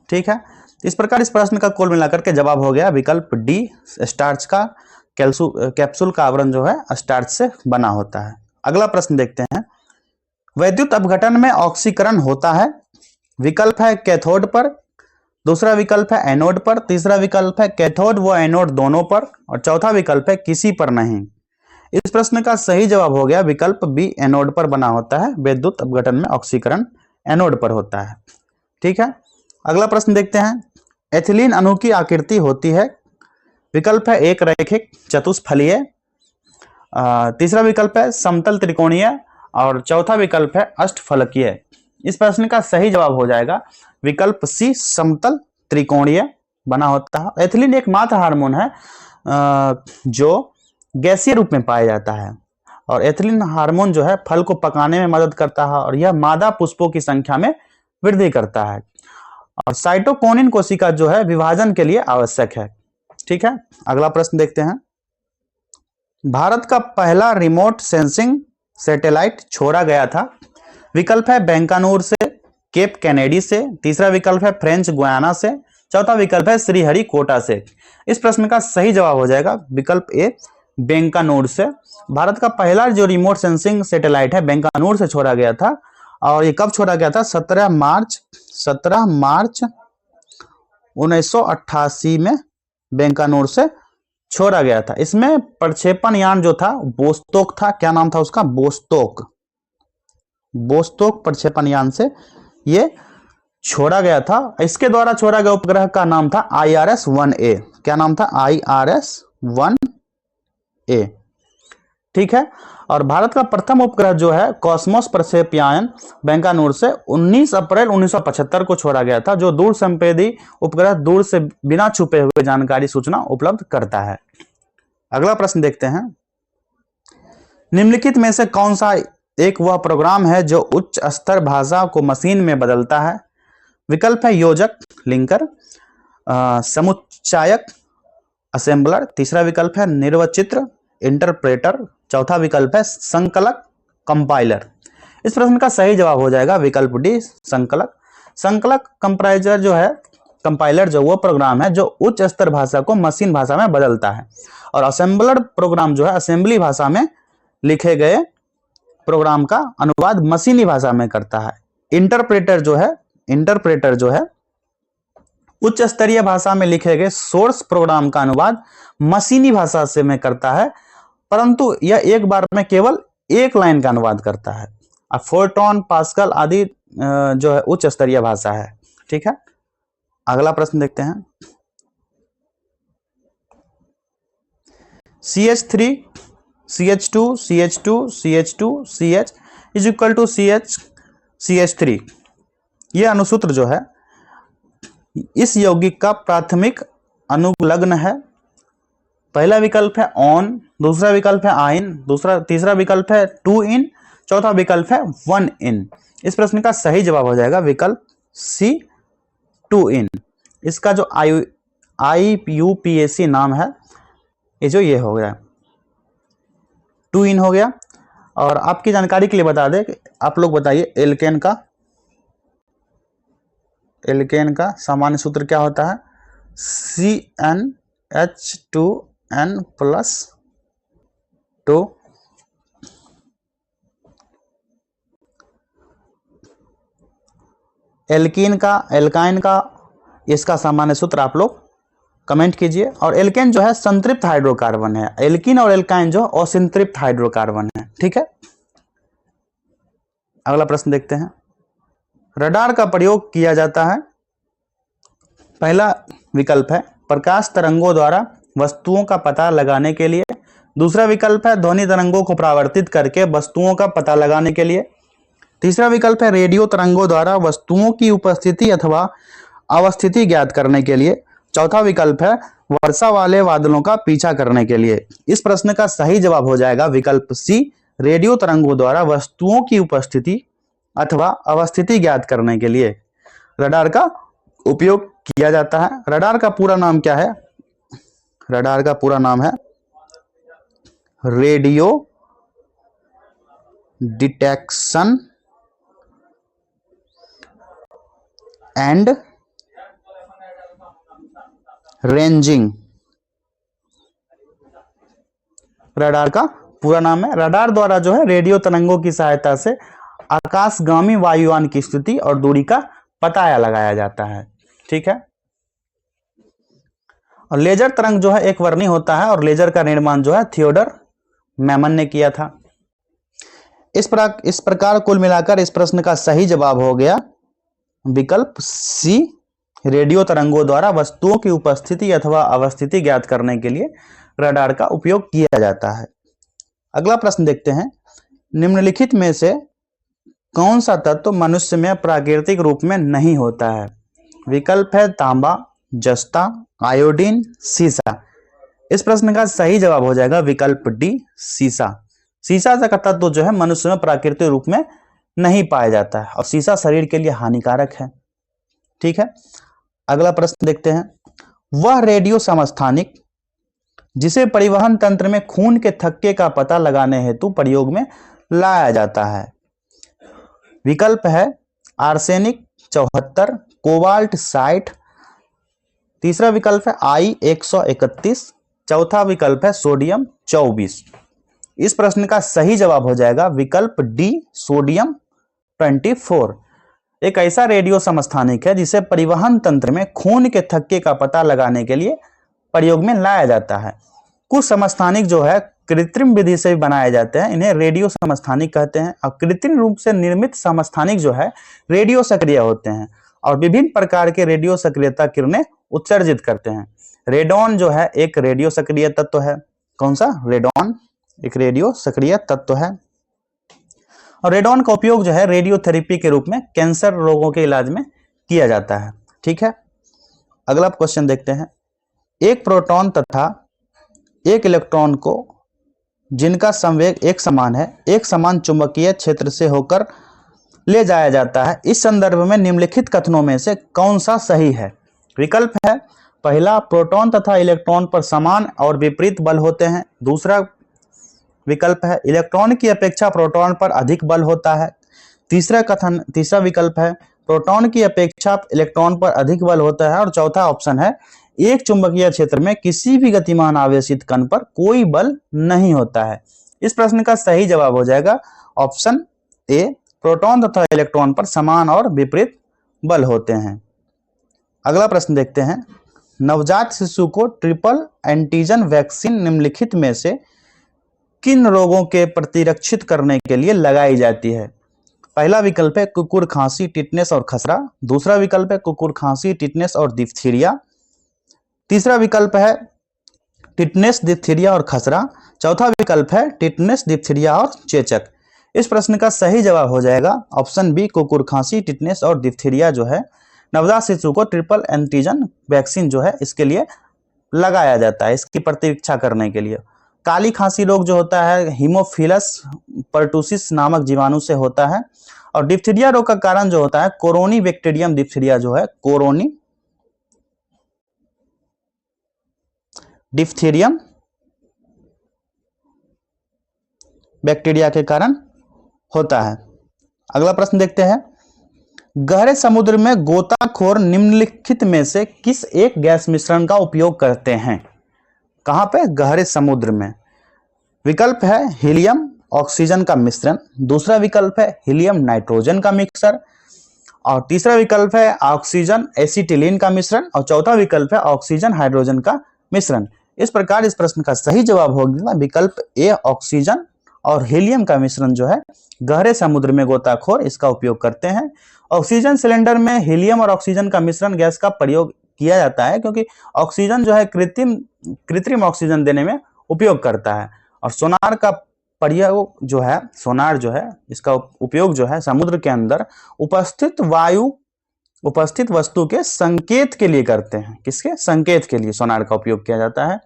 Speaker 1: ठीक है। इस प्रकार इस प्रश्न का कुल मिलाकर के जवाब हो गया विकल्प डी, स्टार्च का कैप्सूल का आवरण जो है स्टार्च से बना होता है। अगला प्रश्न देखते हैं। वैद्युत अपघटन में ऑक्सीकरण होता है। विकल्प है कैथोड पर, दूसरा विकल्प है एनोड पर, तीसरा विकल्प है कैथोड व एनोड दोनों पर और चौथा विकल्प है किसी पर नहीं। इस प्रश्न का सही जवाब हो गया विकल्प बी, एनोड पर बना होता है। वैद्युत अपघटन में ऑक्सीकरण एनोड पर होता है, ठीक है। अगला प्रश्न देखते हैं। एथिलीन अणु की आकृति होती है। विकल्प है एक रैखिक चतुष्फलीय, तीसरा विकल्प है समतल त्रिकोणीय और चौथा विकल्प है अष्टफलकीय। इस प्रश्न का सही जवाब हो जाएगा विकल्प सी, समतल त्रिकोणीय बना होता है। एथिलीन एकमात्र हार्मोन है जो गैसीय रूप में पाया जाता है और एथिलीन हार्मोन जो है फल को पकाने में मदद करता है और यह मादा पुष्पों की संख्या में वृद्धि करता है और साइटोकिनिन कोशिका जो है विभाजन के लिए आवश्यक है, ठीक है। अगला प्रश्न देखते हैं। भारत का पहला रिमोट सेंसिंग सैटेलाइट छोड़ा गया था। विकल्प है बैंकानूर से, केप कैनेडी से, तीसरा विकल्प है फ्रेंच गुयाना से, चौथा विकल्प है श्रीहरिकोटा से। इस प्रश्न का सही जवाब हो जाएगा विकल्प ए, बैंकानूर से। भारत का पहला जो रिमोट सेंसिंग सैटेलाइट है बैंकानूर से छोड़ा गया था और ये कब छोड़ा गया था? 17 मार्च 1988 में बैंकानूर से छोड़ा गया था। इसमें प्रक्षेपण यान जो था बोस्तोक था। क्या नाम था उसका? बोस्तोक प्रक्षेपण यान से ये छोड़ा गया था। इसके द्वारा छोड़ा गया उपग्रह का नाम था IRS-1A। क्या नाम था? IRS-1A। ठीक है। और भारत का प्रथम उपग्रह जो है कॉस्मोस प्रक्षेपयान बेंकानूर से 19 अप्रैल 1975 को छोड़ा गया था, जो दूर संवेदी उपग्रह दूर से बिना छुपे हुए जानकारी सूचना उपलब्ध करता है। अगला प्रश्न देखते हैं। निम्नलिखित में से कौन सा एक वह प्रोग्राम है जो उच्च स्तर भाषा को मशीन में बदलता है? विकल्प है योजक लिंकर, समुच्चायक असेंबलर, तीसरा विकल्प है निर्वचित्र इंटरप्रेटर, चौथा विकल्प है संकलक कंपाइलर। इस प्रश्न का सही जवाब हो जाएगा विकल्प डी संकलक। संकलक कंपाइलर जो है, कंपाइलर जो वो प्रोग्राम है जो उच्च स्तर भाषा को मशीन भाषा में बदलता है, और असेंबलर प्रोग्राम जो है असेंबली भाषा में लिखे गए प्रोग्राम का अनुवाद मशीनी भाषा में करता है। इंटरप्रेटर जो है उच्च स्तरीय भाषा में लिखे गए सोर्स प्रोग्राम का अनुवाद मशीनी भाषा से में करता है, परंतु यह एक बार में केवल एक लाइन का अनुवाद करता है। अब फोर्ट्रॉन, पास्कल आदि जो है उच्च स्तरीय भाषा है। ठीक है। अगला प्रश्न देखते हैं। CH3 CH2 CH2 CH2 CH is equal to CH3 यह अनुसूत्र जो है इस यौगिक का प्राथमिक अनुलग्न है। पहला विकल्प है ऑन, दूसरा विकल्प है आइन, तीसरा विकल्प है 2 इन, चौथा विकल्प है 1 इन। इस प्रश्न का सही जवाब हो जाएगा विकल्प सी 2 इन। इसका जो IUPAC नाम है ये हो गया 2 इन हो गया। और आपकी जानकारी के लिए बता दें कि आप लोग बताइए एल्केन का सामान्य सूत्र क्या होता है? CnH2n+2। एल्काइन का इसका सामान्य सूत्र आप लोग कमेंट कीजिए। और एल्केन जो है संतृप्त हाइड्रोकार्बन है, एल्कीन और एल्काइन जो असंतृप्त हाइड्रोकार्बन है। ठीक है। अगला प्रश्न देखते हैं। रडार का प्रयोग किया जाता है। पहला विकल्प है प्रकाश तरंगों द्वारा वस्तुओं का पता लगाने के लिए, दूसरा विकल्प है ध्वनि तरंगों को परावर्तित करके वस्तुओं का पता लगाने के लिए, तीसरा विकल्प है रेडियो तरंगों द्वारा वस्तुओं की उपस्थिति अथवा अवस्थिति ज्ञात करने के लिए, चौथा विकल्प है वर्षा वाले बादलों का पीछा करने के लिए। इस प्रश्न का सही जवाब हो जाएगा विकल्प सी रेडियो तरंगों द्वारा वस्तुओं की उपस्थिति अथवा अवस्थिति ज्ञात करने के लिए रडार का उपयोग किया जाता है। रडार का पूरा नाम क्या है? रडार का पूरा नाम है radio detection and ranging. Radar का पूरा नाम है। रडार द्वारा जो है रेडियो तरंगों की सहायता से आकाशगामी वायुयान की स्थिति और दूरी का पता लगाया जाता है। ठीक है। और लेजर तरंग जो है एक वर्णी होता है, और लेजर का निर्माण जो है थियोडर मैमन ने किया था। इस प्रकार कुल मिलाकर इस प्रश्न का सही जवाब हो गया विकल्प सी रेडियो तरंगों द्वारा वस्तुओं की उपस्थिति अथवा अवस्थिति ज्ञात करने के लिए रडार का उपयोग किया जाता है। अगला प्रश्न देखते हैं। निम्नलिखित में से कौन सा तत्व मनुष्य में प्राकृतिक रूप में नहीं होता है? विकल्प है तांबा, जस्ता, आयोडीन, सीसा। इस प्रश्न का सही जवाब हो जाएगा विकल्प डी सीसा। सीसा का तत्व जो है मनुष्य में प्राकृतिक रूप में नहीं पाया जाता है, और सीसा शरीर के लिए हानिकारक है। ठीक है। अगला प्रश्न देखते हैं। वह रेडियो समस्थानिक जिसे परिवहन तंत्र में खून के थक्के का पता लगाने हेतु प्रयोग में लाया जाता है। विकल्प है आर्सेनिक 74, कोबाल्ट 60, तीसरा विकल्प है I131, चौथा विकल्प है सोडियम 24। इस प्रश्न का सही जवाब हो जाएगा विकल्प डी सोडियम 24। एक ऐसा रेडियो समस्थानिक है जिसे परिवहन तंत्र में खून के थक्के का पता लगाने के लिए प्रयोग में लाया जाता है। कुछ समस्थानिक जो है कृत्रिम विधि से बनाए जाते हैं, इन्हें रेडियो समस्थानिक कहते हैं। और कृत्रिम रूप से निर्मित समस्थानिक जो है रेडियो सक्रिय होते हैं, और विभिन्न प्रकार के रेडियो सक्रियता किरणें उत्सर्जित करते हैं। रेडॉन जो है एक रेडियो सक्रिय तत्व है। कौन सा? रेडॉन एक रेडियो सक्रिय तत्व है। और रेडॉन का उपयोग जो है रेडियोथेरेपी के रूप में कैंसर रोगों के इलाज में किया जाता है। ठीक है, अगला क्वेश्चन देखते हैं। एक प्रोटॉन तथा एक इलेक्ट्रॉन को जिनका संवेग एक समान है, एक समान चुंबकीय क्षेत्र से होकर ले जाया जाता है। इस संदर्भ में निम्नलिखित कथनों में से कौन सा सही है? विकल्प है पहला, प्रोटॉन तथा इलेक्ट्रॉन पर समान और विपरीत बल होते हैं। दूसरा विकल्प है इलेक्ट्रॉन की अपेक्षा प्रोटॉन पर अधिक बल होता है। तीसरा विकल्प है प्रोटॉन की अपेक्षा इलेक्ट्रॉन पर अधिक बल होता है। और चौथा ऑप्शन है एक चुंबकीय क्षेत्र में किसी भी गतिमान आवेशित कण पर कोई बल नहीं होता है। इस प्रश्न का सही जवाब हो जाएगा ऑप्शन ए, प्रोटॉन तथा इलेक्ट्रॉन पर समान और विपरीत बल होते हैं। अगला प्रश्न देखते हैं। नवजात शिशु को ट्रिपल एंटीजन वैक्सीन निम्नलिखित में से किन रोगों के प्रतिरक्षित करने के लिए लगाई जाती है? पहला विकल्प है कुकुर खांसी, टिटनेस और खसरा। दूसरा विकल्प है कुकुर खांसी, टिटनेस और डिप्थीरिया। तीसरा विकल्प है टिटनेस, डिप्थीरिया और खसरा। चौथा विकल्प है टिटनेस, डिप्थीरिया और चेचक। इस प्रश्न का सही जवाब हो जाएगा ऑप्शन बी, कुकुर खांसी, टिटनेस और डिप्थीरिया जो है नवजात शिशु को ट्रिपल एंटीजन वैक्सीन जो है इसके लिए लगाया जाता है, इसकी प्रतिरक्षा करने के लिए। काली खांसी रोग जो होता है हीमोफिलस पर्टुसिस नामक जीवाणु से होता है। और डिप्थीरिया रोग का कारण जो होता है कोरोनी बैक्टीरियम डिप्थीरिया जो है कोरोनी डिप्थीरियम बैक्टीरिया के कारण होता है। अगला प्रश्न देखते हैं। गहरे समुद्र में गोताखोर निम्नलिखित में से किस एक गैस मिश्रण का उपयोग करते हैं? कहां पे? गहरे समुद्र में। विकल्प है हीलियम ऑक्सीजन का मिश्रण। दूसरा विकल्प है हीलियम नाइट्रोजन का मिक्सर। और तीसरा विकल्प है ऑक्सीजन एसिटिलीन का मिश्रण। और चौथा विकल्प है ऑक्सीजन हाइड्रोजन का मिश्रण। इस प्रकार इस प्रश्न का सही जवाब होगा विकल्प ए, ऑक्सीजन और हीलियम का मिश्रण जो है गहरे समुद्र में गोताखोर इसका उपयोग करते हैं। ऑक्सीजन सिलेंडर में हीलियम और ऑक्सीजन का मिश्रण गैस का प्रयोग किया जाता है क्योंकि ऑक्सीजन जो है कृत्रिम ऑक्सीजन देने में उपयोग करता है। और सोनार का प्रयोग जो है सोनार जो है इसका उपयोग जो है समुद्र के अंदर उपस्थित वस्तु के संकेत के लिए करते हैं। किसके? संकेत के लिए सोनार का उपयोग किया जाता है।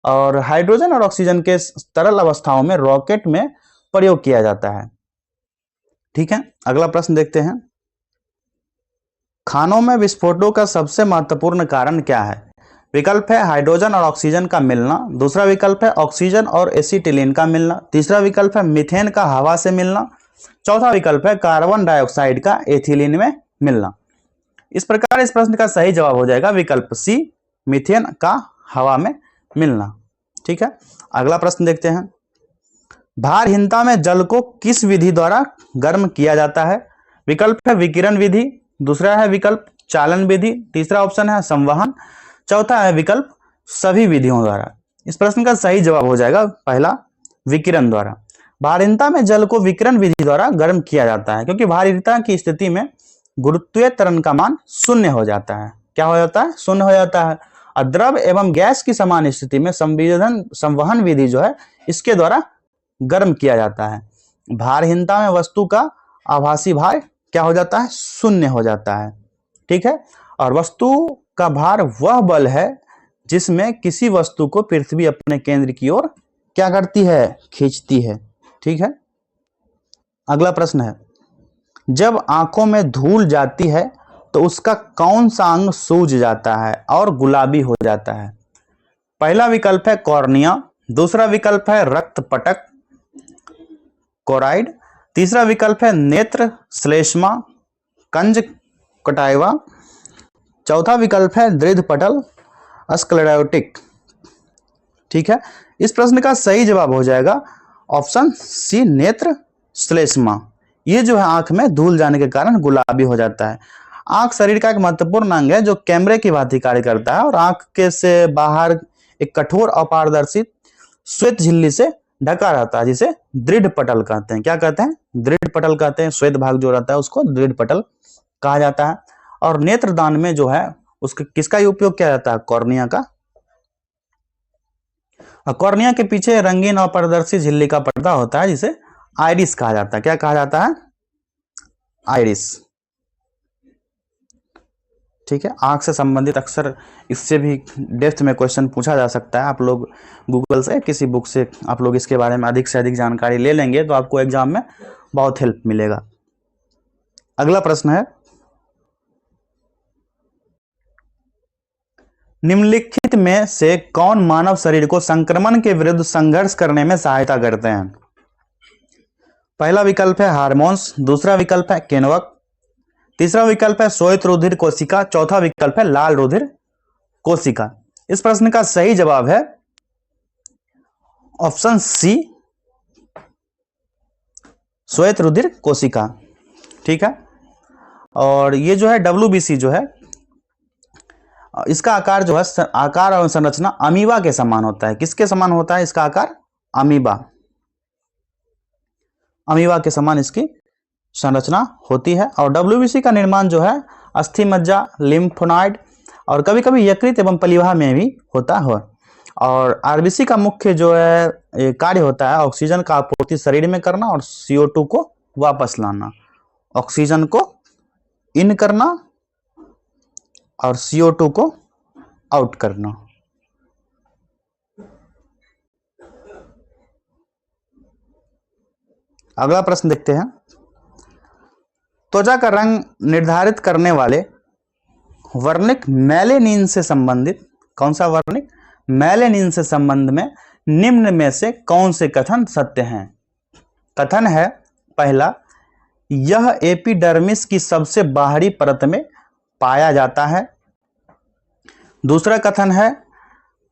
Speaker 1: और हाइड्रोजन और ऑक्सीजन के तरल अवस्थाओं में रॉकेट में प्रयोग किया जाता है। ठीक है, अगला प्रश्न देखते हैं। खानों में विस्फोटों का सबसे महत्वपूर्ण कारण क्या है? विकल्प है हाइड्रोजन और ऑक्सीजन का मिलना। दूसरा विकल्प है ऑक्सीजन और एसिटिलीन का मिलना। तीसरा विकल्प है मीथेन का हवा से मिलना। चौथा विकल्प है कार्बन डाइऑक्साइड का एथिलीन में मिलना। इस प्रकार इस प्रश्न का सही जवाब हो जाएगा विकल्प सी, मीथेन का हवा में मिलना। ठीक है, अगला प्रश्न देखते हैं। भारहीनता में जल को किस विधि द्वारा गर्म किया जाता है? विकल्प है विकिरण विधि। दूसरा है विकल्प चालन विधि। तीसरा ऑप्शन है संवहन। चौथा है विकल्प सभी विधियों द्वारा। इस प्रश्न का सही जवाब हो जाएगा पहला, विकिरण द्वारा। भारहीनता में जल को विकिरण विधि द्वारा गर्म किया जाता है क्योंकि भारहीनता की स्थिति में गुरुत्वीय त्वरण का मान शून्य हो जाता है। क्या हो जाता है? शून्य हो जाता है। और द्रव एवं गैस की समान स्थिति में संवहन विधि जो है इसके द्वारा गर्म किया जाता है। भारहीनता में वस्तु का आभासी भार क्या हो जाता है? शून्य हो जाता है। ठीक है, और वस्तु का भार वह बल है जिसमें किसी वस्तु को पृथ्वी अपने केंद्र की ओर क्या करती है? खींचती है। ठीक है, अगला प्रश्न है। जब आंखों में धूल जाती है तो उसका कौन सा अंग सूज जाता है और गुलाबी हो जाता है? पहला विकल्प है कॉर्निया। दूसरा विकल्प है रक्त पटक कोराइड। तीसरा विकल्प है नेत्र श्लेष्मा कंजक्टाइवा। चौथा विकल्प है दृढ़ पटल स्क्लेरोटिक। ठीक है, इस प्रश्न का सही जवाब हो जाएगा ऑप्शन सी, नेत्र श्लेष्मा। ये जो है आंख में धूल जाने के कारण गुलाबी हो जाता है। आंख शरीर का एक महत्वपूर्ण अंग है जो कैमरे की भांति कार्य करता है और आंख के से बाहर एक कठोर अपारदर्शी श्वेत झिल्ली से ढका रहता है जिसे दृढ़ पटल कहते हैं। क्या कहते हैं? दृढ़ पटल कहते हैं। श्वेत भाग जो रहता है उसको दृढ़ पटल कहा जाता है। और नेत्रदान में जो है उसका किसका उपयोग किया जाता है? कॉर्निया का। और कॉर्निया के पीछे रंगीन और पारदर्शी झिल्ली का पर्दा होता है जिसे आइरिस कहा जाता है। क्या कहा जाता है? आइरिस। ठीक है, आंख से संबंधित अक्सर इससे भी डेप्थ में क्वेश्चन पूछा जा सकता है। आप लोग गूगल से किसी बुक से आप लोग इसके बारे में अधिक से अधिक जानकारी ले लेंगे तो आपको एग्जाम में बहुत हेल्प मिलेगा। अगला प्रश्न है, निम्नलिखित में से कौन मानव शरीर को संक्रमण के विरुद्ध संघर्ष करने में सहायता करते हैं? पहला विकल्प है हार्मोन्स, दूसरा विकल्प है किण्वक, तीसरा विकल्प है श्वेत रुधिर कोशिका, चौथा विकल्प है लाल रुधिर कोशिका। इस प्रश्न का सही जवाब है ऑप्शन सी, श्वेत रुधिर कोशिका। ठीक है, और ये जो है WBC जो है इसका आकार जो है, आकार और संरचना अमीबा के समान होता है। किसके समान होता है इसका आकार? अमीबा। अमीबा के समान इसकी संरचना होती है। और WBC का निर्माण जो है अस्थि मज्जा, लिम्फोनाइड और कभी कभी यकृत एवं पलिवाह में भी होता है। और RBC का मुख्य जो है कार्य होता है ऑक्सीजन का आपूर्ति शरीर में करना और CO2 को वापस लाना। ऑक्सीजन को इन करना और CO2 को आउट करना। अगला प्रश्न देखते हैं, त्वचा का रंग निर्धारित करने वाले वर्णिक मेलेनिन से संबंधित, कौन सा वर्णिक? मेलेनिन से संबंध में निम्न में से कौन से कथन सत्य हैं? कथन है पहला, यह एपिडर्मिस की सबसे बाहरी परत में पाया जाता है। दूसरा कथन है,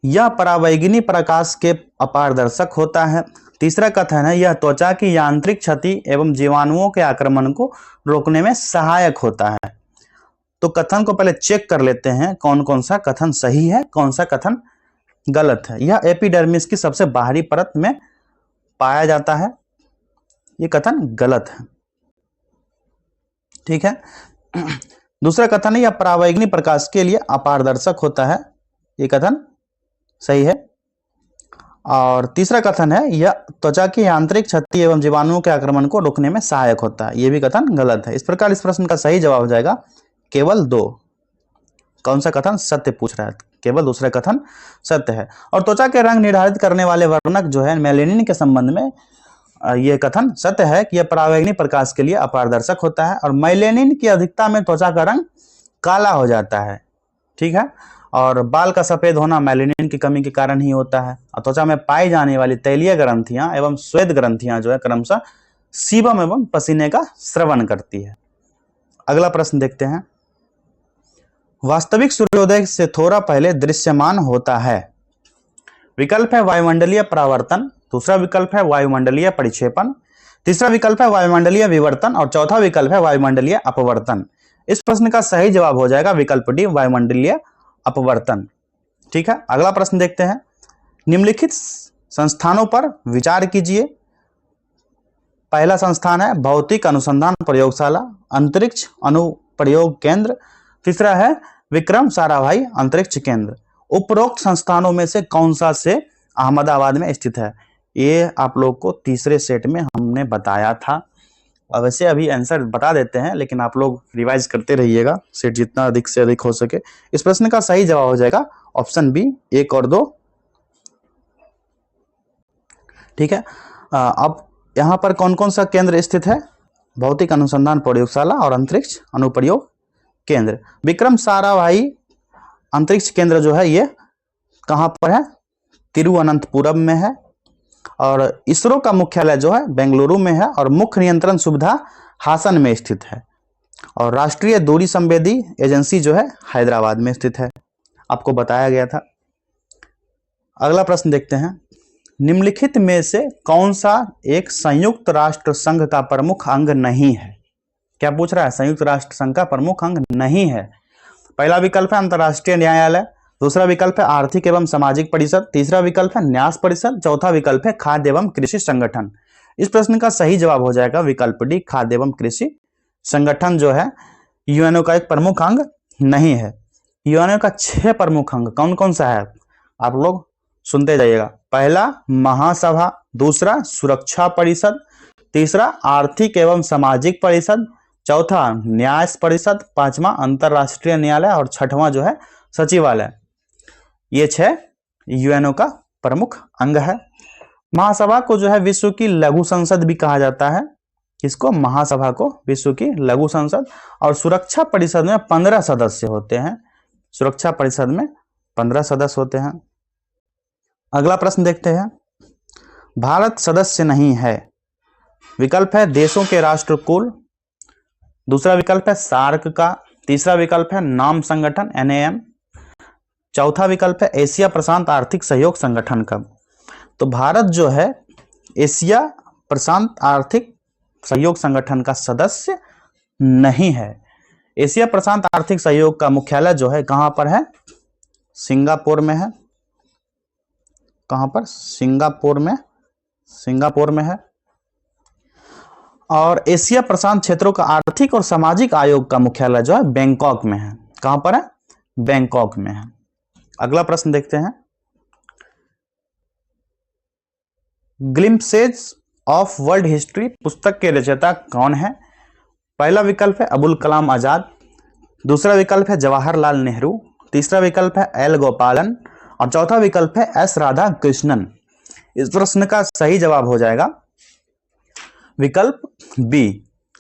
Speaker 1: यह परावैंगनी प्रकाश के अपारदर्शक होता है। तीसरा कथन है, यह त्वचा की यांत्रिक क्षति एवं जीवाणुओं के आक्रमण को रोकने में सहायक होता है। तो कथन को पहले चेक कर लेते हैं कौन कौन सा कथन सही है, कौन सा कथन गलत है। यह एपिडर्मिस की सबसे बाहरी परत में पाया जाता है, यह कथन गलत है। ठीक है, दूसरा कथन है, यह परावैंगनी प्रकाश के लिए अपारदर्शक होता है, यह कथन सही है। और तीसरा कथन है, यह त्वचा की यांत्रिक क्षति एवं जीवाणुओं के आक्रमण को रोकने में सहायक होता है, यह भी कथन गलत है। इस प्रकार इस प्रश्न का सही जवाब हो जाएगा केवल 2। कौन सा कथन सत्य पूछ रहा है? केवल दूसरा कथन सत्य है। और त्वचा के रंग निर्धारित करने वाले वर्णक जो है मेलेनिन के संबंध में यह कथन सत्य है कि यह परावैंगनी प्रकाश के लिए अपारदर्शक होता है और मेलेनिन की अधिकता में त्वचा का रंग काला हो जाता है। ठीक है, और बाल का सफेद होना मेलेनिन की कमी के कारण ही होता है। और त्वचा में पाई जाने वाली तैलीय ग्रंथियां एवं श्वेत ग्रंथियां जो है क्रमशः सीबम एवं पसीने का स्रवण करती है। अगला प्रश्न देखते हैं, वास्तविक सूर्योदय से थोड़ा पहले दृश्यमान होता है। विकल्प है वायुमंडलीय परावर्तन, दूसरा विकल्प है वायुमंडलीय परिक्षेपण, तीसरा विकल्प है वायुमंडलीय विवर्तन और चौथा विकल्प है वायुमंडलीय अपवर्तन। इस प्रश्न का सही जवाब हो जाएगा विकल्प डी, वायुमंडलीय अपवर्तन। ठीक है, अगला प्रश्न देखते हैं, निम्नलिखित संस्थानों पर विचार कीजिए। पहला संस्थान है भौतिक अनुसंधान प्रयोगशाला, अंतरिक्ष अनुप्रयोग केंद्र, तीसरा है विक्रम साराभाई अंतरिक्ष केंद्र। उपरोक्त संस्थानों में से कौन सा से अहमदाबाद में स्थित है? ये आप लोग को तीसरे सेट में हमने बताया था। और वैसे अभी आंसर बता देते हैं लेकिन आप लोग रिवाइज करते रहिएगा, सेट जितना अधिक से अधिक हो सके। इस प्रश्न का सही जवाब हो जाएगा ऑप्शन बी, 1 और 2। ठीक है, अब यहाँ पर कौन कौन सा केंद्र स्थित है? भौतिक अनुसंधान प्रयोगशाला और अंतरिक्ष अनुप्रयोग केंद्र। विक्रम साराभाई अंतरिक्ष केंद्र जो है ये कहाँ पर है? तिरुवनंतपुरम में है। और इसरो का मुख्यालय जो है बेंगलुरु में है और मुख्य नियंत्रण सुविधा हासन में स्थित है। और राष्ट्रीय दूरी संवेदी एजेंसी जो है हैदराबाद में स्थित है, आपको बताया गया था। अगला प्रश्न देखते हैं, निम्नलिखित में से कौन सा एक संयुक्त राष्ट्र संघ का प्रमुख अंग नहीं है? क्या पूछ रहा है? संयुक्त राष्ट्र संघ का प्रमुख अंग नहीं है। पहला विकल्प है अंतर्राष्ट्रीय न्यायालय, दूसरा विकल्प है आर्थिक एवं सामाजिक परिषद, तीसरा विकल्प है न्यास परिषद, चौथा विकल्प है खाद्य एवं कृषि संगठन। इस प्रश्न का सही जवाब हो जाएगा विकल्प डी, खाद्य एवं कृषि संगठन जो है यूएनओ का एक प्रमुख अंग नहीं है। यूएनओ का 6 प्रमुख अंग कौन कौन सा है, आप लोग सुनते जाइएगा। पहला महासभा, दूसरा सुरक्षा परिषद, तीसरा आर्थिक एवं सामाजिक परिषद, चौथा न्याय परिषद, पांचवा अंतरराष्ट्रीय न्यायालय और छठवां जो है सचिवालय। ये 6 यूएनओ का प्रमुख अंग है। महासभा को जो है विश्व की लघु संसद भी कहा जाता है। इसको महासभा को विश्व की लघु संसद। और सुरक्षा परिषद में 15 सदस्य होते हैं। सुरक्षा परिषद में 15 सदस्य होते हैं। अगला प्रश्न देखते हैं। भारत सदस्य नहीं है। विकल्प है देशों के राष्ट्रकुल, दूसरा विकल्प है सार्क का, तीसरा विकल्प है नाम संगठन NAM, चौथा विकल्प है एशिया प्रशांत आर्थिक सहयोग संगठन का। तो भारत जो है एशिया प्रशांत आर्थिक सहयोग संगठन का सदस्य नहीं है। एशिया प्रशांत आर्थिक सहयोग का मुख्यालय जो है कहां पर है, सिंगापुर में है। कहां पर, सिंगापुर में है। और एशिया प्रशांत क्षेत्रों का आर्थिक और सामाजिक आयोग का मुख्यालय जो है बैंकॉक में है। कहां पर है, बैंकॉक में है। अगला प्रश्न देखते हैं। ग्लिम्पसेज ऑफ वर्ल्ड हिस्ट्री पुस्तक के रचयिता कौन है। पहला विकल्प है अबुल कलाम आजाद, दूसरा विकल्प है जवाहरलाल नेहरू, तीसरा विकल्प है एल गोपालन और चौथा विकल्प है एस राधा कृष्णन। इस प्रश्न का सही जवाब हो जाएगा विकल्प बी।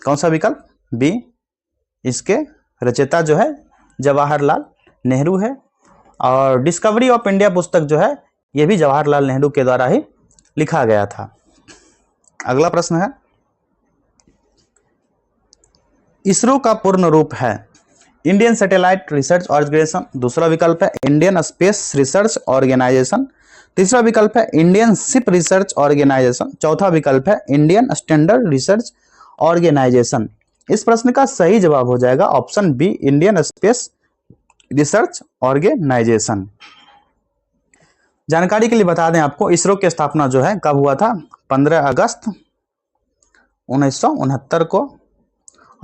Speaker 1: कौन सा विकल्प, बी। इसके रचयिता जो है जवाहरलाल नेहरू है। और डिस्कवरी ऑफ इंडिया पुस्तक जो है यह भी जवाहरलाल नेहरू के द्वारा ही लिखा गया था। अगला प्रश्न है। इसरो का पूर्ण रूप है इंडियन सैटेलाइट रिसर्च ऑर्गेनाइजेशन, दूसरा विकल्प है इंडियन स्पेस रिसर्च ऑर्गेनाइजेशन, तीसरा विकल्प है इंडियन शिप रिसर्च ऑर्गेनाइजेशन, चौथा विकल्प है इंडियन स्टैंडर्ड रिसर्च ऑर्गेनाइजेशन। इस प्रश्न का सही जवाब हो जाएगा option B, Indian space research organisation. जानकारी के लिए बता दें आपको, इसरो की स्थापना जो है कब हुआ था, 15 अगस्त 1969 को।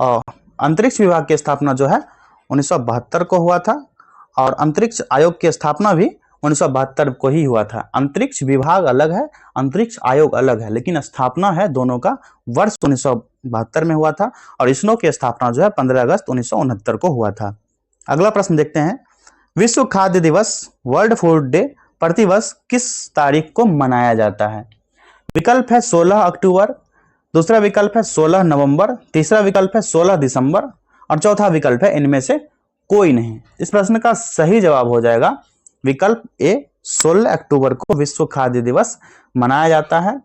Speaker 1: और अंतरिक्ष विभाग की स्थापना जो है 1972 को हुआ था। और अंतरिक्ष आयोग की स्थापना भी 1972 को ही हुआ था। अंतरिक्ष विभाग अलग है, अंतरिक्ष आयोग अलग है, लेकिन स्थापना है दोनों का वर्ष 1972 में हुआ था। और इसरो की स्थापना जो है 15 अगस्त 1969 को हुआ था। अगला प्रश्न देखते हैं। विश्व खाद्य दिवस वर्ल्ड फूड डे प्रतिवर्ष किस तारीख को मनाया जाता है। विकल्प है 16 अक्टूबर, दूसरा विकल्प है 16 नवंबर, तीसरा विकल्प है 16 दिसंबर और चौथा विकल्प है इनमें से कोई नहीं। इस प्रश्न का सही जवाब हो जाएगा विकल्प ए, 16 अक्टूबर को विश्व खाद्य दिवस मनाया जाता है।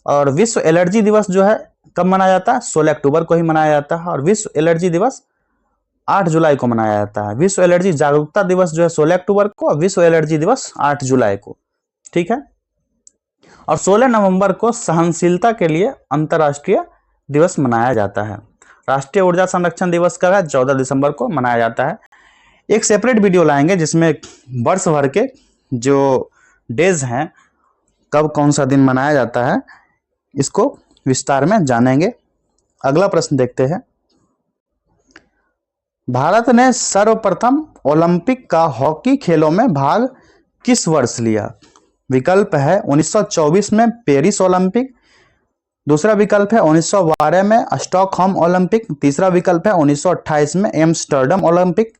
Speaker 1: और विश्व एलर्जी दिवस जो है कब मनाया जाता है, 16 अक्टूबर को ही मनाया जाता है। और विश्व एलर्जी दिवस 8 जुलाई को मनाया जाता है। विश्व एलर्जी जागरूकता दिवस जो है 16 अक्टूबर को, विश्व एलर्जी दिवस 8 जुलाई को। ठीक है। और 16 नवंबर को सहनशीलता के लिए अंतर्राष्ट्रीय दिवस मनाया जाता है। राष्ट्रीय ऊर्जा संरक्षण दिवस का है 14 दिसंबर को मनाया जाता है। एक सेपरेट वीडियो लाएंगे जिसमें वर्ष भर के जो डेज हैं, कब कौन सा दिन मनाया जाता है, इसको विस्तार में जानेंगे। अगला प्रश्न देखते हैं। भारत ने सर्वप्रथम ओलंपिक का हॉकी खेलों में भाग किस वर्ष लिया। विकल्प है 1924 में पेरिस ओलंपिक, दूसरा विकल्प है 1912 में स्टॉकहोम ओलंपिक, तीसरा विकल्प है 1928 में एम्स्टर्डम ओलंपिक,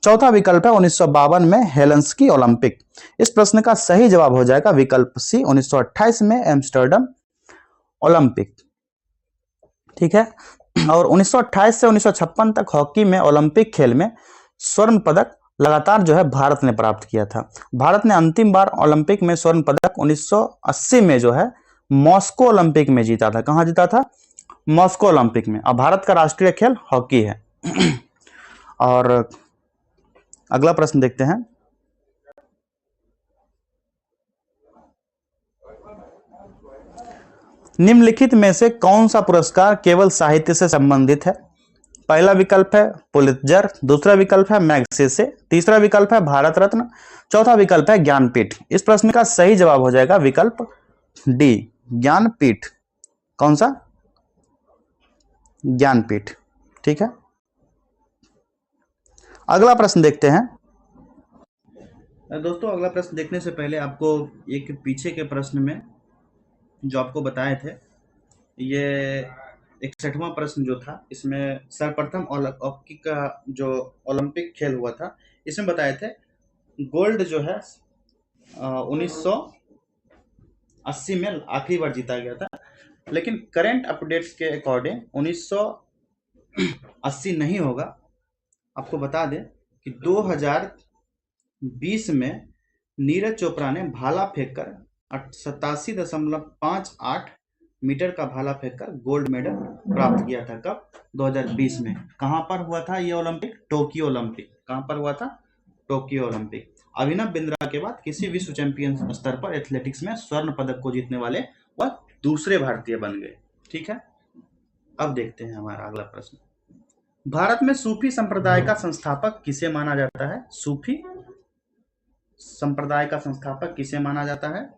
Speaker 1: चौथा विकल्प है 1952 में हेलसिंकी ओलंपिक। इस प्रश्न का सही जवाब हो जाएगा विकल्प सी, 1928 में एम्स्टर्डम ओलंपिक। ठीक है। और 1928 से 1956 तक हॉकी में ओलंपिक खेल में स्वर्ण पदक लगातार जो है भारत ने प्राप्त किया था। भारत ने अंतिम बार ओलंपिक में स्वर्ण पदक 1980 में जो है मॉस्को ओलंपिक में जीता था। कहां जीता था, मॉस्को ओलंपिक में। और भारत का राष्ट्रीय खेल हॉकी है। और अगला प्रश्न देखते हैं। निम्नलिखित में से कौन सा पुरस्कार केवल साहित्य से संबंधित है। पहला विकल्प है पुलित्जर, दूसरा विकल्प है मैग्सेसे, तीसरा विकल्प है भारत रत्न, चौथा विकल्प है ज्ञानपीठ। इस प्रश्न का सही जवाब हो जाएगा विकल्प डी, ज्ञानपीठ। कौन सा, ज्ञानपीठ। ठीक है। अगला प्रश्न देखते हैं। दोस्तों अगला प्रश्न देखने से पहले आपको एक पीछे के प्रश्न में जो आपको बताए थे, ये 61वां प्रश्न जो था, इसमें सर्वप्रथम हॉकी का जो ओलंपिक खेल हुआ था, इसमें बताए थे गोल्ड जो है 1980 में आखिरी बार जीता गया था, लेकिन करंट अपडेट्स के अकॉर्डिंग 1980 नहीं होगा। आपको बता दें कि 2020 में नीरज चोपड़ा ने भाला फेंककर 87.58 मीटर का भाला फेंककर गोल्ड मेडल प्राप्त किया था। कब? 2020 में। कहां पर हुआ था ये ओलंपिक? Tokyo Olympic. कहां पर हुआ था? Tokyo Olympic. अभिनव बिंद्रा के बाद किसी विश्व चैंपियन स्तर पर एथलेटिक्स में स्वर्ण पदक को जीतने वाले वह दूसरे भारतीय बन गए। ठीक है, अब देखते हैं हमारा अगला प्रश्न। भारत में सूफी संप्रदाय का संस्थापक किसे माना जाता है? सूफी संप्रदाय का संस्थापक किसे माना जाता है?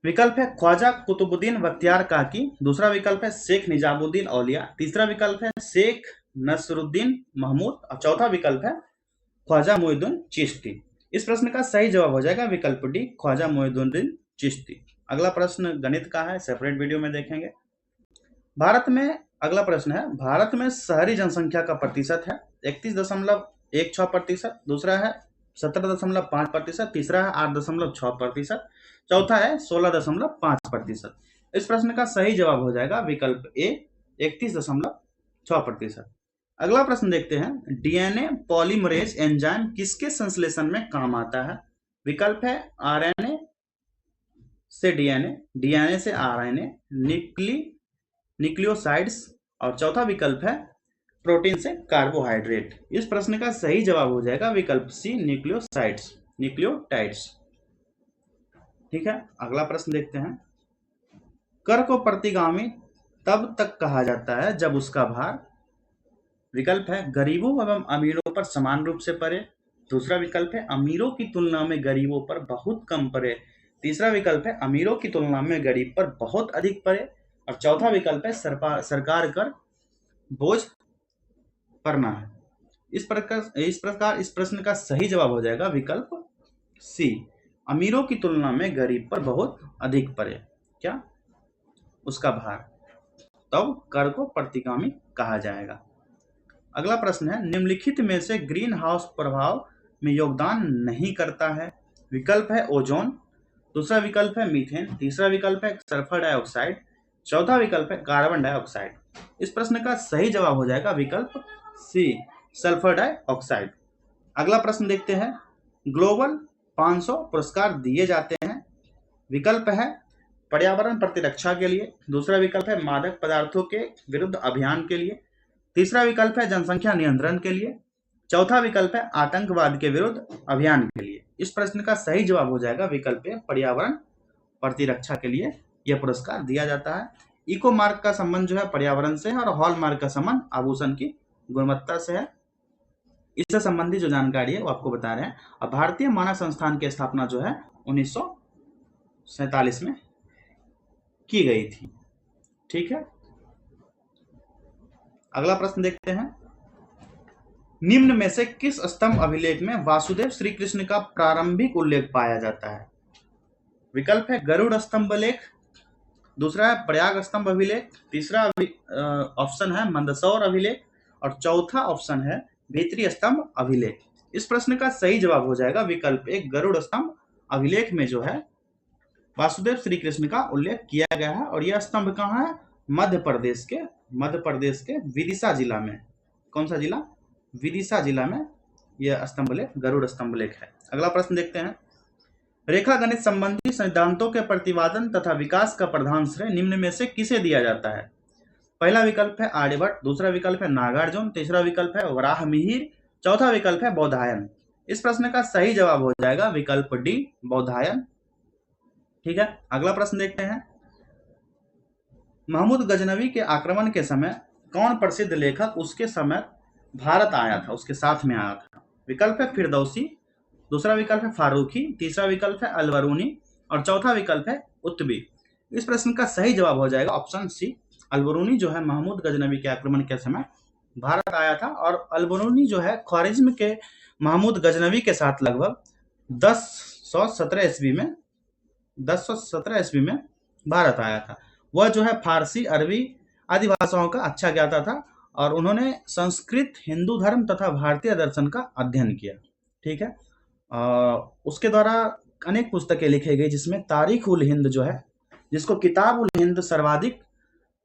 Speaker 1: विकल्प है ख्वाजा कुतुबुद्दीन बख्तियार काकी, दूसरा विकल्प है शेख निजामुद्दीन औलिया, तीसरा विकल्प है शेख नसरुद्दीन महमूद और चौथा विकल्प है ख्वाजा मोइनुद्दीन चिश्ती। इस प्रश्न का सही जवाब हो जाएगा विकल्प डी, ख्वाजा मोइनुद्दीन चिश्ती। अगला प्रश्न गणित का है, सेपरेट वीडियो में देखेंगे। भारत में अगला प्रश्न है, भारत में शहरी जनसंख्या का प्रतिशत है 31.16%, दूसरा है 17.5%, तीसरा है 8.6%, चौथा है 16.5%। इस प्रश्न का सही जवाब हो जाएगा विकल्प ए, 31.6%। अगला प्रश्न देखते हैं, डीएनए पॉलीमरेज एंजाइम किसके संश्लेषण में काम आता है? विकल्प है आरएनए से डीएनए, डीएनए से आरएनए, न्यूक्लियोसाइड्स और चौथा विकल्प है प्रोटीन से कार्बोहाइड्रेट। इस प्रश्न का सही जवाब हो जाएगा विकल्प सी, न्यूक्लियोटाइड्स। ठीक है, अगला प्रश्न देखते हैं, कर को प्रतिगामी तब तक कहा जाता है जब उसका भार, विकल्प है गरीबों एवं अमीरों पर समान रूप से पड़े, दूसरा विकल्प है अमीरों की तुलना में गरीबों पर बहुत कम पड़े, तीसरा विकल्प है अमीरों की तुलना में गरीब पर बहुत अधिक पड़े और चौथा विकल्प है सरकार कर बोझ पड़ना है। इस प्रकार इस प्रश्न का सही जवाब हो जाएगा विकल्प सी, अमीरों की तुलना में गरीब पर बहुत अधिक पड़े क्या? उसका भार, तब कर को प्रतिगामी कहा जाएगा। अगला प्रश्न है, निम्नलिखित में से ग्रीन हाउस प्रभाव में योगदान नहीं करता है? विकल्प है ओजोन, दूसरा विकल्प है मीथेन, तीसरा विकल्प है सल्फर डाइऑक्साइड, चौथा विकल्प है कार्बन डाइऑक्साइड। इस प्रश्न का सही जवाब हो जाएगा विकल्प सी, सल्फर डाइऑक्साइड। अगला प्रश्न देखते हैं, ग्लोबल 500 पुरस्कार दिए जाते हैं। विकल्प है पर्यावरण प्रतिरक्षा के लिए, दूसरा विकल्प है मादक पदार्थों के विरुद्ध अभियान के लिए, तीसरा विकल्प है जनसंख्या नियंत्रण के लिए, चौथा विकल्प है आतंकवाद के विरुद्ध अभियान के लिए। इस प्रश्न का सही जवाब हो जाएगा विकल्प ए, पर्यावरण प्रतिरक्षा के लिए यह पुरस्कार दिया जाता है। इको मार्क का संबंध जो है पर्यावरण से है और हॉल मार्क का संबंध आभूषण की गुणवत्ता से है। इससे संबंधित जो जानकारी है वो आपको बता रहे हैं। और भारतीय मानक संस्थान की स्थापना जो है 1947 में की गई थी। ठीक है, अगला प्रश्न देखते हैं, निम्न में से किस स्तंभ अभिलेख में वासुदेव श्री कृष्ण का प्रारंभिक उल्लेख पाया जाता है? विकल्प है गरुड़ स्तंभ लेख, दूसरा है प्रयाग स्तंभ अभिलेख, तीसरा ऑप्शन है मंदसौर अभिलेख और चौथा ऑप्शन है भीतरी स्तंभ अभिलेख। इस प्रश्न का सही जवाब हो जाएगा विकल्प एक, गरुड़ स्तंभ अभिलेख में जो है वासुदेव श्री कृष्ण का उल्लेख किया गया है। और यह स्तंभ कहाँ है? मध्य प्रदेश के विदिशा जिला में। कौन सा जिला? विदिशा जिला में यह स्तंभ लेख, गरुड़ स्तंभ लेख है। अगला प्रश्न देखते हैं, रेखा गणित संबंधी सिद्धांतों के प्रतिपादन तथा विकास का प्रधान श्रेय निम्न में से किसे दिया जाता है? पहला विकल्प है आर्यभट्ट, दूसरा विकल्प है नागार्जुन, तीसरा विकल्प है वराहमिहिर, चौथा विकल्प है बौधायन। इस प्रश्न का सही जवाब हो जाएगा विकल्प डी, बौधायन। ठीक है, अगला प्रश्न देखते हैं, महमूद गजनवी के आक्रमण के समय कौन प्रसिद्ध लेखक उसके समय भारत आया था, उसके साथ में आया था? विकल्प है फिरदौसी, दूसरा विकल्प है फारूकी, तीसरा विकल्प है अलबरूनी और चौथा विकल्प है उत्तबी। इस प्रश्न का सही जवाब हो जाएगा ऑप्शन सी, अलबरूनी जो है महमूद गजनवी के आक्रमण के समय भारत आया था और अल-बरूनी जो है ख्वारिज्म के महमूद गजनवी के साथ लगभग 1017 ईस्वी में भारत आया था। वह जो है फारसी, अरबी आदि भाषाओं का अच्छा ज्ञाता था और उन्होंने संस्कृत, हिंदू धर्म तथा भारतीय दर्शन का अध्ययन किया। ठीक है। उसके द्वारा अनेक पुस्तकें लिखी गई जिसमें तारीख उल हिंद जो है, जिसको किताब उल हिंद सर्वाधिक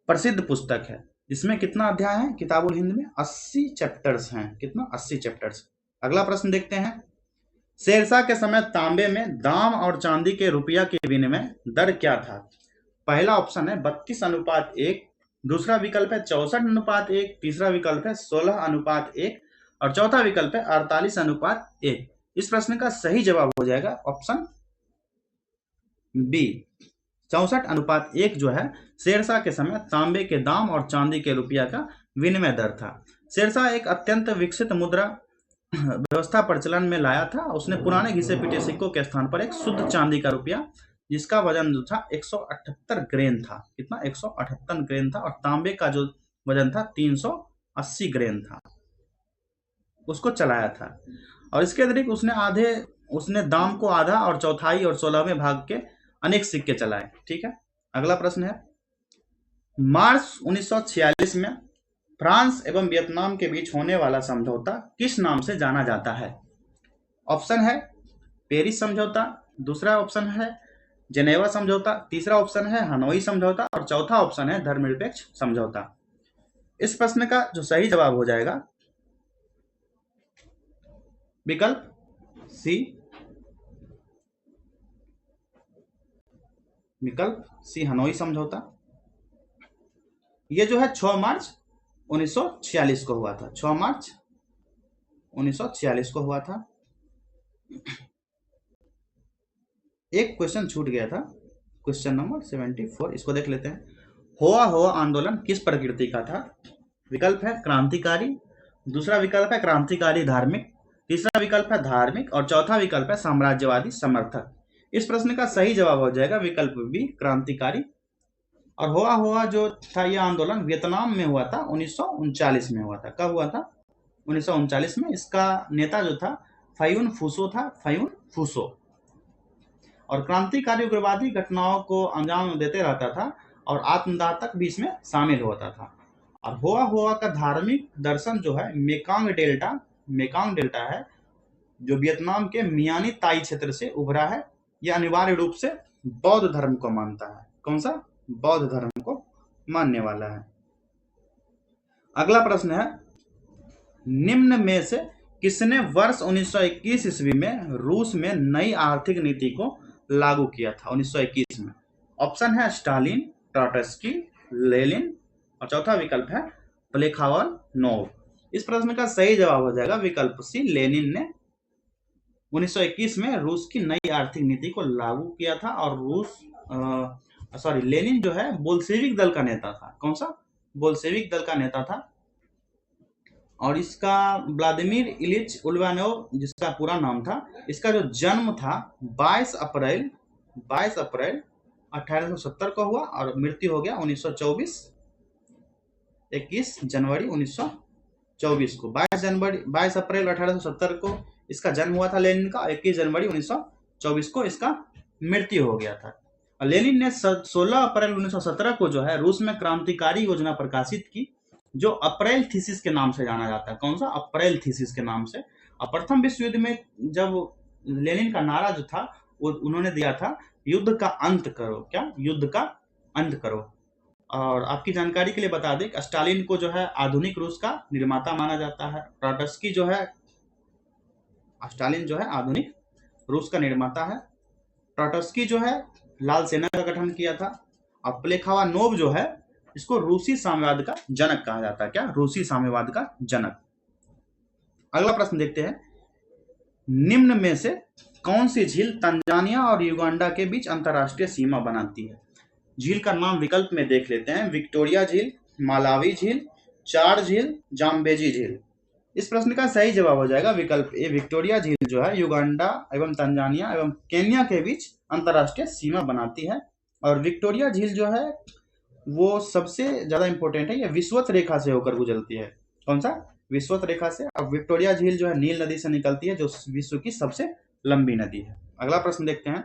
Speaker 1: प्रसिद्ध पुस्तक है। इसमें कितना अध्याय है किताब उल हिंद में? 80 चैप्टर्स हैं। कितना? 80 चैप्टर्स। अगला प्रश्न देखते हैं। शेरशाह के समय तांबे में दाम और चांदी के रुपया के विनिमय दर क्या था? पहला ऑप्शन है 32:1, दूसरा विकल्प है 64:1, तीसरा विकल्प है 16:1 और चौथा विकल्प है 48:1। इस प्रश्न का सही जवाब हो जाएगा ऑप्शन बी, 64:1 जो है शेरशाह के समय तांबे के दाम और चांदी के रुपया का विनिमय दर था। शेरशाह एक अत्यंत विकसित मुद्रा व्यवस्था प्रचलन में लाया था। उसने पुराने घिसे पीटे सिक्कों के स्थान पर एक शुद्ध चांदी का रुपया, जिसका वजन जो था 178 ग्रेन था। कितना? 178 ग्रेन था। और तांबे का जो वजन था 380 ग्रेन था, उसको चलाया था। और इसके अतिरिक्त उसने दाम को आधा और चौथाई और 16वें भाग के अनेक सिक्के चलाए। ठीक है। अगला प्रश्न है, मार्च 1946 में फ्रांस एवं वियतनाम के बीच होने वाला समझौता किस नाम से जाना जाता है? ऑप्शन है पेरिस समझौता, दूसरा ऑप्शन है जेनेवा समझौता, तीसरा ऑप्शन है हनोई समझौता और चौथा ऑप्शन है धर्मनिरपेक्ष समझौता। इस प्रश्न का जो सही जवाब हो जाएगा विकल्प सी, हनोई समझौता। ये जो है 6 मार्च 1946 को हुआ था। 6 मार्च 1946 को हुआ था। एक क्वेश्चन छूट गया था, क्वेश्चन नंबर 74, इसको देख लेते हैं। होआ होआ आंदोलन किस प्रकृति का था? विकल्प है क्रांतिकारी, दूसरा विकल्प है क्रांतिकारी धार्मिक, तीसरा विकल्प है धार्मिक और चौथा विकल्प है साम्राज्यवादी समर्थक। इस प्रश्न का सही जवाब हो जाएगा विकल्प बी, क्रांतिकारी। और होआ जो था यह आंदोलन वियतनाम में हुआ था, 1939 में हुआ था। कब हुआ था? 1939 में। इसका नेता जो था फायून फूसो था, फायून फूसो। और क्रांतिकारी उग्रवादी घटनाओं को अंजाम देते रहता था और आत्मदाह तक भी इसमें शामिल होता था। और होआ का धार्मिक दर्शन जो है मेकांग डेल्टा है, जो वियतनाम के मियानी ताई क्षेत्र से उभरा है। यह अनिवार्य रूप से बौद्ध धर्म को मानता है। कौन सा? बौद्ध धर्म को मानने वाला है। अगला प्रश्न है, निम्न में से किसने वर्ष 1921 ईस्वी में रूस में नई आर्थिक नीति को लागू किया था? 1921 में। ऑप्शन है स्टालिन, ट्रॉट्स्की, लेनिन और चौथा विकल्प है प्लेखानोव। इस प्रश्न का सही जवाब हो जाएगा विकल्प सी, लेनिन ने 1921 में रूस की नई आर्थिक नीति को लागू किया था। और लेनिन जो है बोल्शेविक दल का नेता था। कौन सा? बोल्शेविक दल का नेता था। और इसका व्लादिमीर इलिच उल्वानोव जिसका पूरा नाम था, इसका जो जन्म था 22 अप्रैल 1870 को हुआ और मृत्यु हो गया 21 जनवरी 1924 को। 22 अप्रैल 1870 को इसका जन्म हुआ था लेनिन का, 21 जनवरी 1924 को इसका मृत्यु हो गया था। और लेनिन ने 16 अप्रैल 1917 को जो है रूस में क्रांतिकारी योजना प्रकाशित की, जो अप्रैल थीसिस के नाम से जाना जाता है। कौन सा? अप्रैल थीसिस के नाम से। और प्रथम विश्व युद्ध में जब लेनिन का नारा जो था वो उन्होंने दिया था, युद्ध का अंत करो। क्या? युद्ध का अंत करो। और आपकी जानकारी के लिए बता दें, स्टालिन को जो है आधुनिक रूस का निर्माता माना जाता है। ट्रॉट्स्की जो है, स्टालिन जो है आधुनिक रूस का निर्माता है। ट्रॉट्स्की जो है लाल सेना का गठन किया था। और प्लेखानोव जो है इसको रूसी साम्यवाद का जनक कहा जाता है। क्या? रूसी साम्यवाद का जनक। अगला प्रश्न देखते हैं, निम्न में से कौन सी झील तंजानिया और युगांडा के बीच अंतरराष्ट्रीय सीमा बनाती है? झील का नाम विकल्प में देख लेते हैं। विक्टोरिया झील, मालावी झील, चार झील, जाम्बेजी झील। इस प्रश्न का सही जवाब हो जाएगा विकल्प ए, विक्टोरिया झील जो है युगांडा एवं तंजानिया एवं केन्या के बीच अंतरराष्ट्रीय सीमा बनाती है। और विक्टोरिया झील जो है वो सबसे ज्यादा इंपॉर्टेंट है, ये विषुवत रेखा से होकर गुजरती है। कौन सा, विषुवत रेखा से। अब विक्टोरिया झील जो है नील नदी से निकलती है, जो विश्व की सबसे लंबी नदी है। अगला प्रश्न देखते हैं,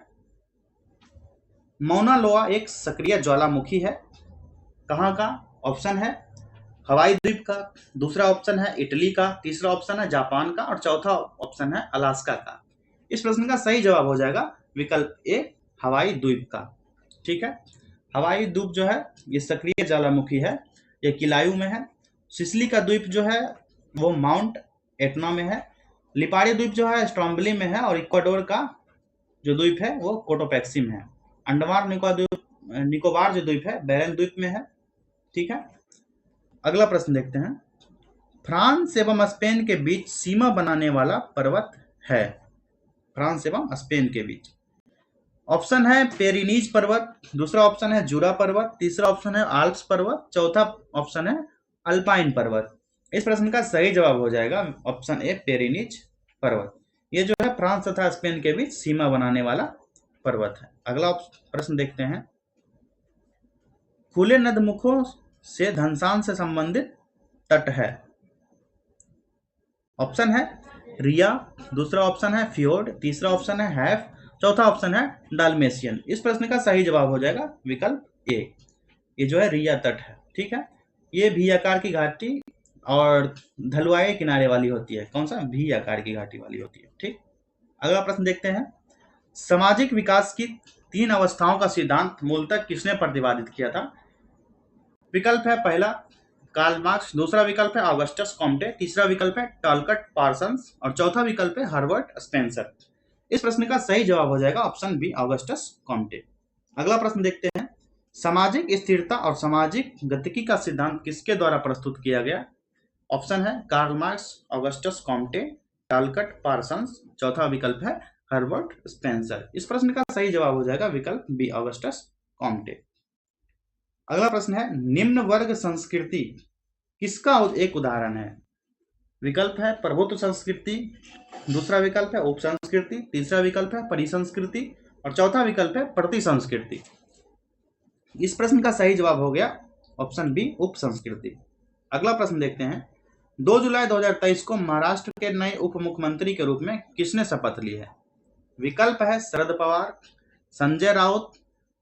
Speaker 1: मौना लोआ एक सक्रिय ज्वालामुखी है, कहाँ का? ऑप्शन है हवाई द्वीप का, दूसरा ऑप्शन है इटली का, तीसरा ऑप्शन है जापान का और चौथा ऑप्शन है अलास्का का। इस प्रश्न का सही जवाब हो जाएगा विकल्प ए, हवाई द्वीप का। ठीक है, हवाई द्वीप जो है ये सक्रिय ज्वालामुखी है, ये किलायू में है। सिसिली का द्वीप जो है वो माउंट एटना में है। लिपारी द्वीप जो है स्ट्रॉम्बली में है और इक्वाडोर का जो द्वीप है वो कोटोपैक्सी में है। अंडमान निकोबार जो द्वीप है बैरन द्वीप में है। ठीक है, अगला प्रश्न देखते हैं, फ्रांस एवं स्पेन के बीच सीमा बनाने वाला पर्वत है, फ्रांस एवं स्पेन के बीच। ऑप्शन है पेरिनीज पर्वत, दूसरा ऑप्शन है जूरा पर्वत, तीसरा ऑप्शन है आल्प्स पर्वत, चौथा ऑप्शन है अल्पाइन पर्वत। इस प्रश्न का सही जवाब हो जाएगा ऑप्शन ए, पेरिनीज पर्वत। ये जो है फ्रांस तथा स्पेन के बीच सीमा बनाने वाला पर्वत है। अगला प्रश्न देखते हैं, खुले नदमुखों से धनसान से संबंधित तट है। ऑप्शन है रिया, दूसरा ऑप्शन है फ्योर्ड, तीसरा ऑप्शन है हैफ, चौथा ऑप्शन है डाल्मेशियन। इस प्रश्न का सही जवाब हो जाएगा विकल्प ए, ये जो है रिया तट है। ठीक है, ये भी आकार की घाटी और ढलुआए किनारे वाली होती है। कौन सा? भी आकार की घाटी वाली होती है। ठीक, अगला प्रश्न देखते हैं, सामाजिक विकास की 3 अवस्थाओं का सिद्धांत मूलतः किसने प्रतिपादित किया था? विकल्प है पहला कार्ल मार्क्स, दूसरा विकल्प है ऑगस्टस कॉम्टे, तीसरा विकल्प है टॉलकट पार्सन्स और चौथा विकल्प है हर्बर्ट स्पेंसर। इस प्रश्न का सही जवाब हो जाएगा ऑप्शन बी, ऑगस्टस कॉम्टे। अगला प्रश्न देखते हैं, सामाजिक स्थिरता और सामाजिक गतिकी का सिद्धांत किसके द्वारा प्रस्तुत किया गया? ऑप्शन है Karl Marx, Augustus Comte, Talcott Parsons, चौथा विकल्प है हर्बर्ट स्पेंसर। इस प्रश्न का सही जवाब हो जाएगा विकल्प बी, ऑगस्टस कॉम्टे। अगला प्रश्न है, निम्न वर्ग संस्कृति किसका एक उदाहरण है? विकल्प है प्रभुत्व संस्कृति, दूसरा विकल्प है उप संस्कृति, तीसरा विकल्प है परिसंस्कृति और चौथा विकल्प है प्रति संस्कृति। इस प्रश्न का सही जवाब हो गया ऑप्शन बी, उप संस्कृति। अगला प्रश्न देखते हैं, 2 जुलाई 2023 को महाराष्ट्र के नए उप मुख्यमंत्री के रूप में किसने शपथ ली है? विकल्प है शरद पवार, संजय राउत,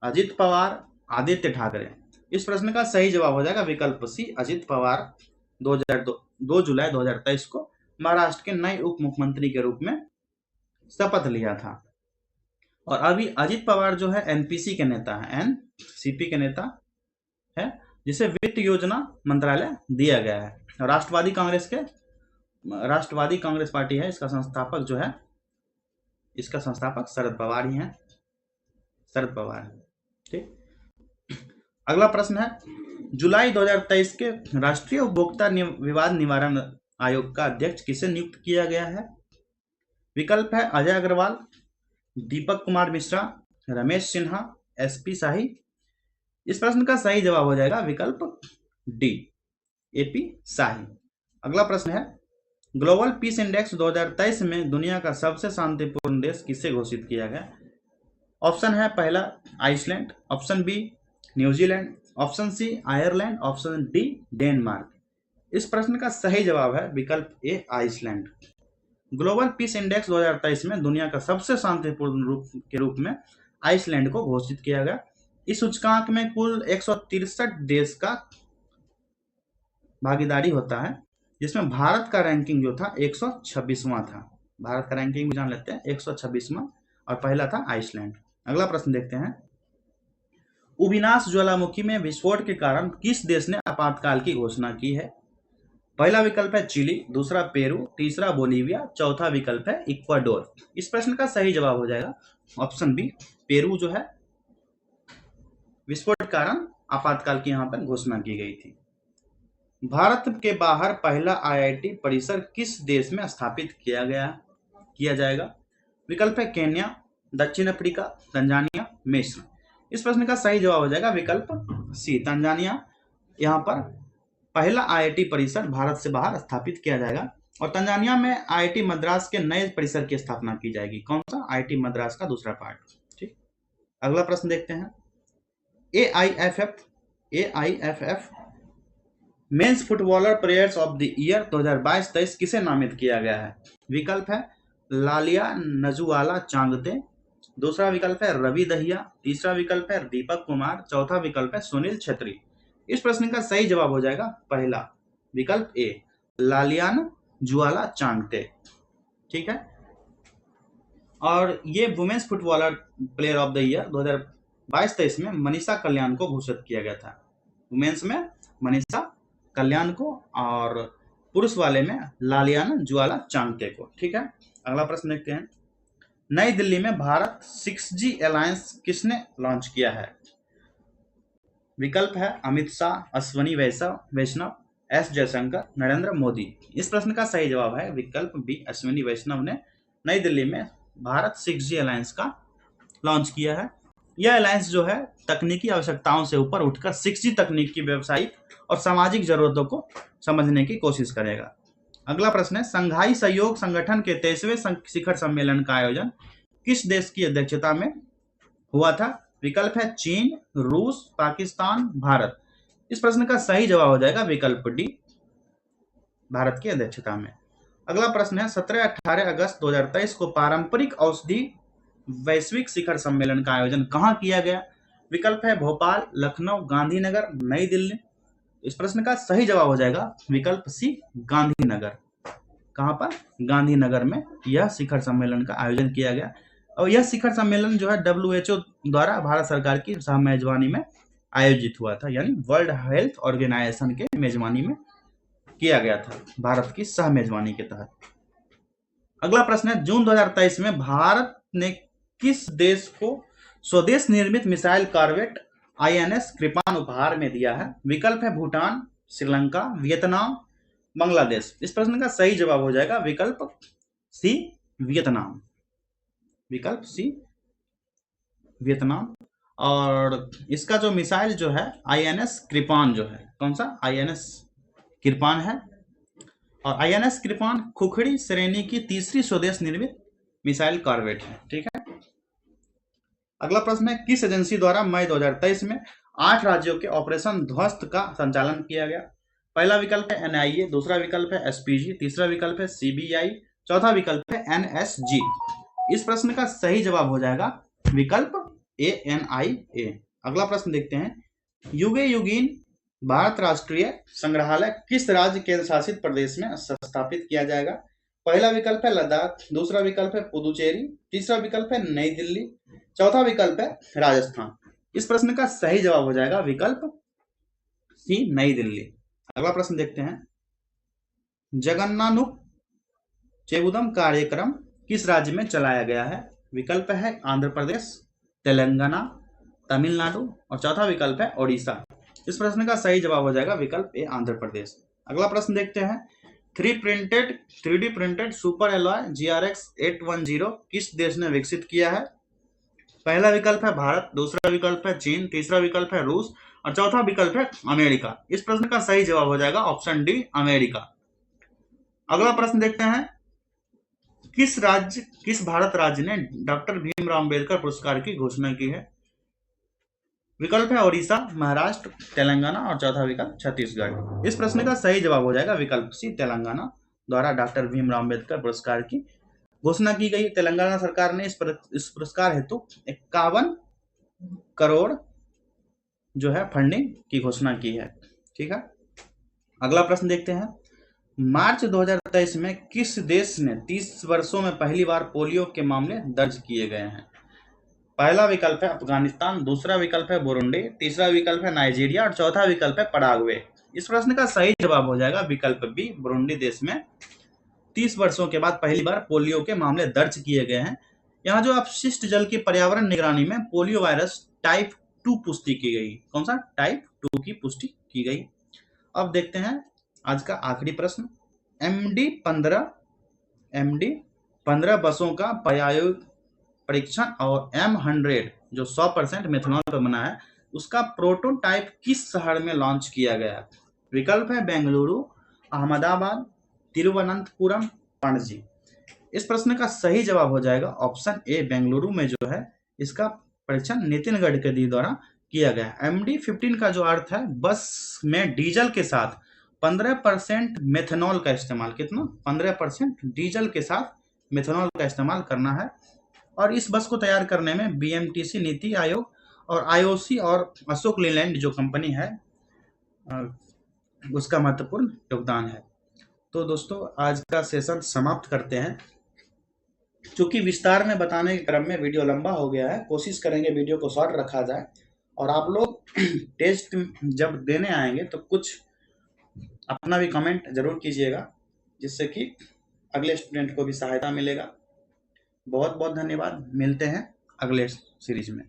Speaker 1: अजित पवार, आदित्य ठाकरे। इस प्रश्न का सही जवाब हो जाएगा विकल्प सी, अजित पवार 2 जुलाई 2023 को महाराष्ट्र के नए उप मुख्यमंत्री के रूप में शपथ लिया था। और अभी अजित पवार जो है एनपीसी के नेता है, एनसीपी के नेता है, जिसे वित्त योजना मंत्रालय दिया गया है। राष्ट्रवादी कांग्रेस पार्टी है, इसका संस्थापक जो है, इसका संस्थापक शरद पवार ही हैं, शरद पवार। ठीक, अगला प्रश्न है, जुलाई 2023 के राष्ट्रीय उपभोक्ता विवाद निवारण आयोग का अध्यक्ष किसे नियुक्त किया गया है? विकल्प है अजय अग्रवाल, दीपक कुमार मिश्रा, रमेश सिन्हा, एसपी शाही। इस प्रश्न का सही जवाब हो जाएगा विकल्प डी, एपी शाही। अगला प्रश्न है, ग्लोबल पीस इंडेक्स 2023 में दुनिया का सबसे शांतिपूर्ण देश किसे घोषित किया गया? ऑप्शन है पहला Iceland, option B New Zealand, option C Ireland, option D Denmark. इस प्रश्न का सही जवाब है विकल्प A, Iceland. Global peace index 2023 में दुनिया का सबसे शांतिपूर्ण के रूप में आइसलैंड को घोषित किया गया। इस सूचकांक में कुल 163 देश का भागीदारी होता है, जिसमें भारत का रैंकिंग जो था 126वां था। भारत का रैंकिंग भी जान लेते हैं, 126वां, और पहला था आइसलैंड। अगला प्रश्न देखते हैं, उबिनास ज्वालामुखी में विस्फोट के कारण किस देश ने आपातकाल की घोषणा की है? पहला विकल्प है चिली, दूसरा पेरू, तीसरा बोलीविया, चौथा विकल्प है इक्वाडोर। इस प्रश्न का सही जवाब हो जाएगा ऑप्शन बी, पेरू जो है विस्फोट के कारण आपातकाल की यहाँ पर घोषणा की गई थी। भारत के बाहर पहला आईआईटी परिसर किस देश में स्थापित किया जाएगा? विकल्प है केन्या, दक्षिण अफ्रीका, तंजानिया, मिस्र। इस प्रश्न का सही जवाब हो जाएगा विकल्प सी, तंजानिया। यहाँ पर पहला आईआईटी परिसर भारत से बाहर स्थापित किया जाएगा और तंजानिया में आईआईटी मद्रास के नए परिसर की स्थापना की जाएगी। कौन सा? आईआईटी मद्रास का दूसरा पार्ट। ठीक, अगला प्रश्न देखते हैं, AIFF men's footballer players of the year 2022-23 किसे नामित किया गया है? विकल्प है लालिया नजुआला चांगते, दूसरा विकल्प है रवि दहिया, तीसरा विकल्प है दीपक कुमार, चौथा विकल्प है सुनील छेत्री। इस प्रश्न का सही जवाब हो जाएगा पहला विकल्प ए, लालियान जुआला चांगते। ठीक है, और ये women's footballer player of the year 2022-23 में मनीषा कल्याण को घोषित किया गया था। वुमेन्स में मनीषा कल्याण को और पुरुष वाले में लालियान जुआला चांगते को। ठीक है, अगला प्रश्न देखते हैं। नई दिल्ली में भारत 6G अलायंस किसने लॉन्च किया है? विकल्प है अमित शाह, अश्वनी वैष्णव, एस जयशंकर, नरेंद्र मोदी। इस प्रश्न का सही जवाब है विकल्प बी, अश्विनी वैष्णव ने नई दिल्ली में भारत 6G अलायंस का लॉन्च किया है। यह अलायंस जो है तकनीकी आवश्यकताओं से ऊपर उठकर 6G तकनीक की व्यावसायिक और सामाजिक जरूरतों को समझने की कोशिश करेगा। अगला प्रश्न है, संघाई सहयोग संगठन के 23वें शिखर सम्मेलन का आयोजन किस देश की अध्यक्षता में हुआ था? विकल्प है चीन, रूस, पाकिस्तान, भारत। इस प्रश्न का सही जवाब हो जाएगा विकल्प डी, भारत की अध्यक्षता में। अगला प्रश्न है, 17-18 अगस्त 2023 को पारंपरिक औषधि वैश्विक शिखर सम्मेलन का आयोजन कहां किया गया? विकल्प है भोपाल, लखनऊ, गांधीनगर, नई दिल्ली। इस प्रश्न का सही जवाब हो जाएगा विकल्प सी, गांधीनगर। कहां पर? गांधीनगर में यह शिखर सम्मेलन का आयोजन किया गया। और यह शिखर सम्मेलन जो है WHO द्वारा भारत सरकार की सह मेजबानी में आयोजित हुआ था, यानी वर्ल्ड हेल्थ ऑर्गेनाइजेशन के मेजबानी में किया गया था, भारत की सह मेजबानी के तहत। अगला प्रश्न है, जून 2023 में भारत ने किस देश को स्वदेश निर्मित मिसाइल कॉर्वेट INS कृपान उपहार में दिया है? विकल्प है भूटान, श्रीलंका, वियतनाम, बांग्लादेश। इस प्रश्न का सही जवाब हो जाएगा विकल्प सी, वियतनाम। विकल्प सी, वियतनाम। और इसका जो मिसाइल जो है INS कृपान जो है, कौन सा? INS कृपान है। और INS कृपान खुखड़ी श्रेणी की तीसरी स्वदेश निर्मित मिसाइल कॉर्वेट है। ठीक है, अगला प्रश्न है, किस एजेंसी द्वारा मई 2023 में 8 राज्यों के ऑपरेशन ध्वस्त का संचालन किया गया? पहला विकल्प है NIA, दूसरा विकल्प है SPG, तीसरा विकल्प है CBI, चौथा विकल्प है NSG। इस प्रश्न का सही जवाब हो जाएगा विकल्प A, NIA। अगला प्रश्न देखते हैं, युगे युगीन भारत राष्ट्रीय संग्रहालय किस राज्य केंद्र शासित प्रदेश में स्थापित किया जाएगा? पहला विकल्प है लद्दाख, दूसरा विकल्प है पुदुचेरी, तीसरा विकल्प है नई दिल्ली, चौथा विकल्प है राजस्थान। इस प्रश्न का सही जवाब हो जाएगा विकल्प सी, नई दिल्ली। अगला प्रश्न देखते हैं, जगन्नानुक चेबुदम कार्यक्रम किस राज्य में चलाया गया है? विकल्प है आंध्र प्रदेश, तेलंगाना, तमिलनाडु, और चौथा विकल्प है ओडिशा। इस प्रश्न का सही जवाब हो जाएगा विकल्प ए, आंध्र प्रदेश। अगला प्रश्न देखते हैं, 3D printed super alloy GRX 810 किस देश ने विकसित किया है? पहला विकल्प है भारत, दूसरा विकल्प है चीन, तीसरा विकल्प है रूस, और चौथा विकल्प है अमेरिका। इस प्रश्न का सही जवाब हो जाएगा ऑप्शन डी, अमेरिका। अगला प्रश्न देखते हैं, किस भारत राज्य ने डॉक्टर भीमराव अंबेडकर पुरस्कार की घोषणा की है? विकल्प है ओडिशा, महाराष्ट्र, तेलंगाना, और चौथा विकल्प छत्तीसगढ़। इस प्रश्न का सही जवाब हो जाएगा विकल्प सी, तेलंगाना द्वारा डॉक्टर भीमराव अंबेडकर पुरस्कार की घोषणा की गई। तेलंगाना सरकार ने इस पुरस्कार हेतु 51 करोड़ जो है फंडिंग की घोषणा की है। ठीक है, अगला प्रश्न देखते हैं, मार्च 2023 में किस देश ने 30 वर्षों में पहली बार पोलियो के मामले दर्ज किए गए हैं? पहला विकल्प है अफगानिस्तान, दूसरा विकल्प है बुरुंडी, तीसरा विकल्प है नाइजीरिया, और चौथा विकल्प है पराग्वे। इस प्रश्न का सही जवाब हो जाएगा विकल्प बी, बुरुंडी देश में 30 वर्षों के बाद पहली बार पोलियो के मामले दर्ज किए गए हैं। यहाँ जो अपशिष्ट जल की पर्यावरण निगरानी में पोलियो वायरस टाइप 2 पुष्टि की गई। कौन सा? टाइप 2 की पुष्टि की गई। अब देखते हैं आज का आखिरी प्रश्न, MD-15 बसों का प्रायोगिक परीक्षण और M100 जो 100% मेथनॉल पर बना है, उसका प्रोटोटाइप किस शहर में लॉन्च किया गया? विकल्प है बेंगलुरु, अहमदाबाद, तिरुवनंतपुरम, पणजी। इस प्रश्न का सही जवाब हो जाएगा ऑप्शन ए, बेंगलुरु में जो है इसका परीक्षण नितिन गडकरी द्वारा किया गया। MD-15 का जो अर्थ है बस में डीजल के साथ 15% मेथनॉल का इस्तेमाल, कितना 15% डीजल के साथ मेथनॉल का इस्तेमाल करना है। और इस बस को तैयार करने में बीएमटीसी, नीति आयोग और आईओसी और अशोक लीलैंड जो कंपनी है उसका महत्वपूर्ण योगदान है। तो दोस्तों आज का सेशन समाप्त करते हैं। चूंकि विस्तार में बताने के क्रम में वीडियो लंबा हो गया है, कोशिश करेंगे वीडियो को शॉर्ट रखा जाए। और आप लोग टेस्ट जब देने आएंगे तो कुछ अपना भी कमेंट जरूर कीजिएगा, जिससे कि अगले स्टूडेंट को भी सहायता मिलेगा। बहुत बहुत धन्यवाद, मिलते हैं अगले सीरीज में।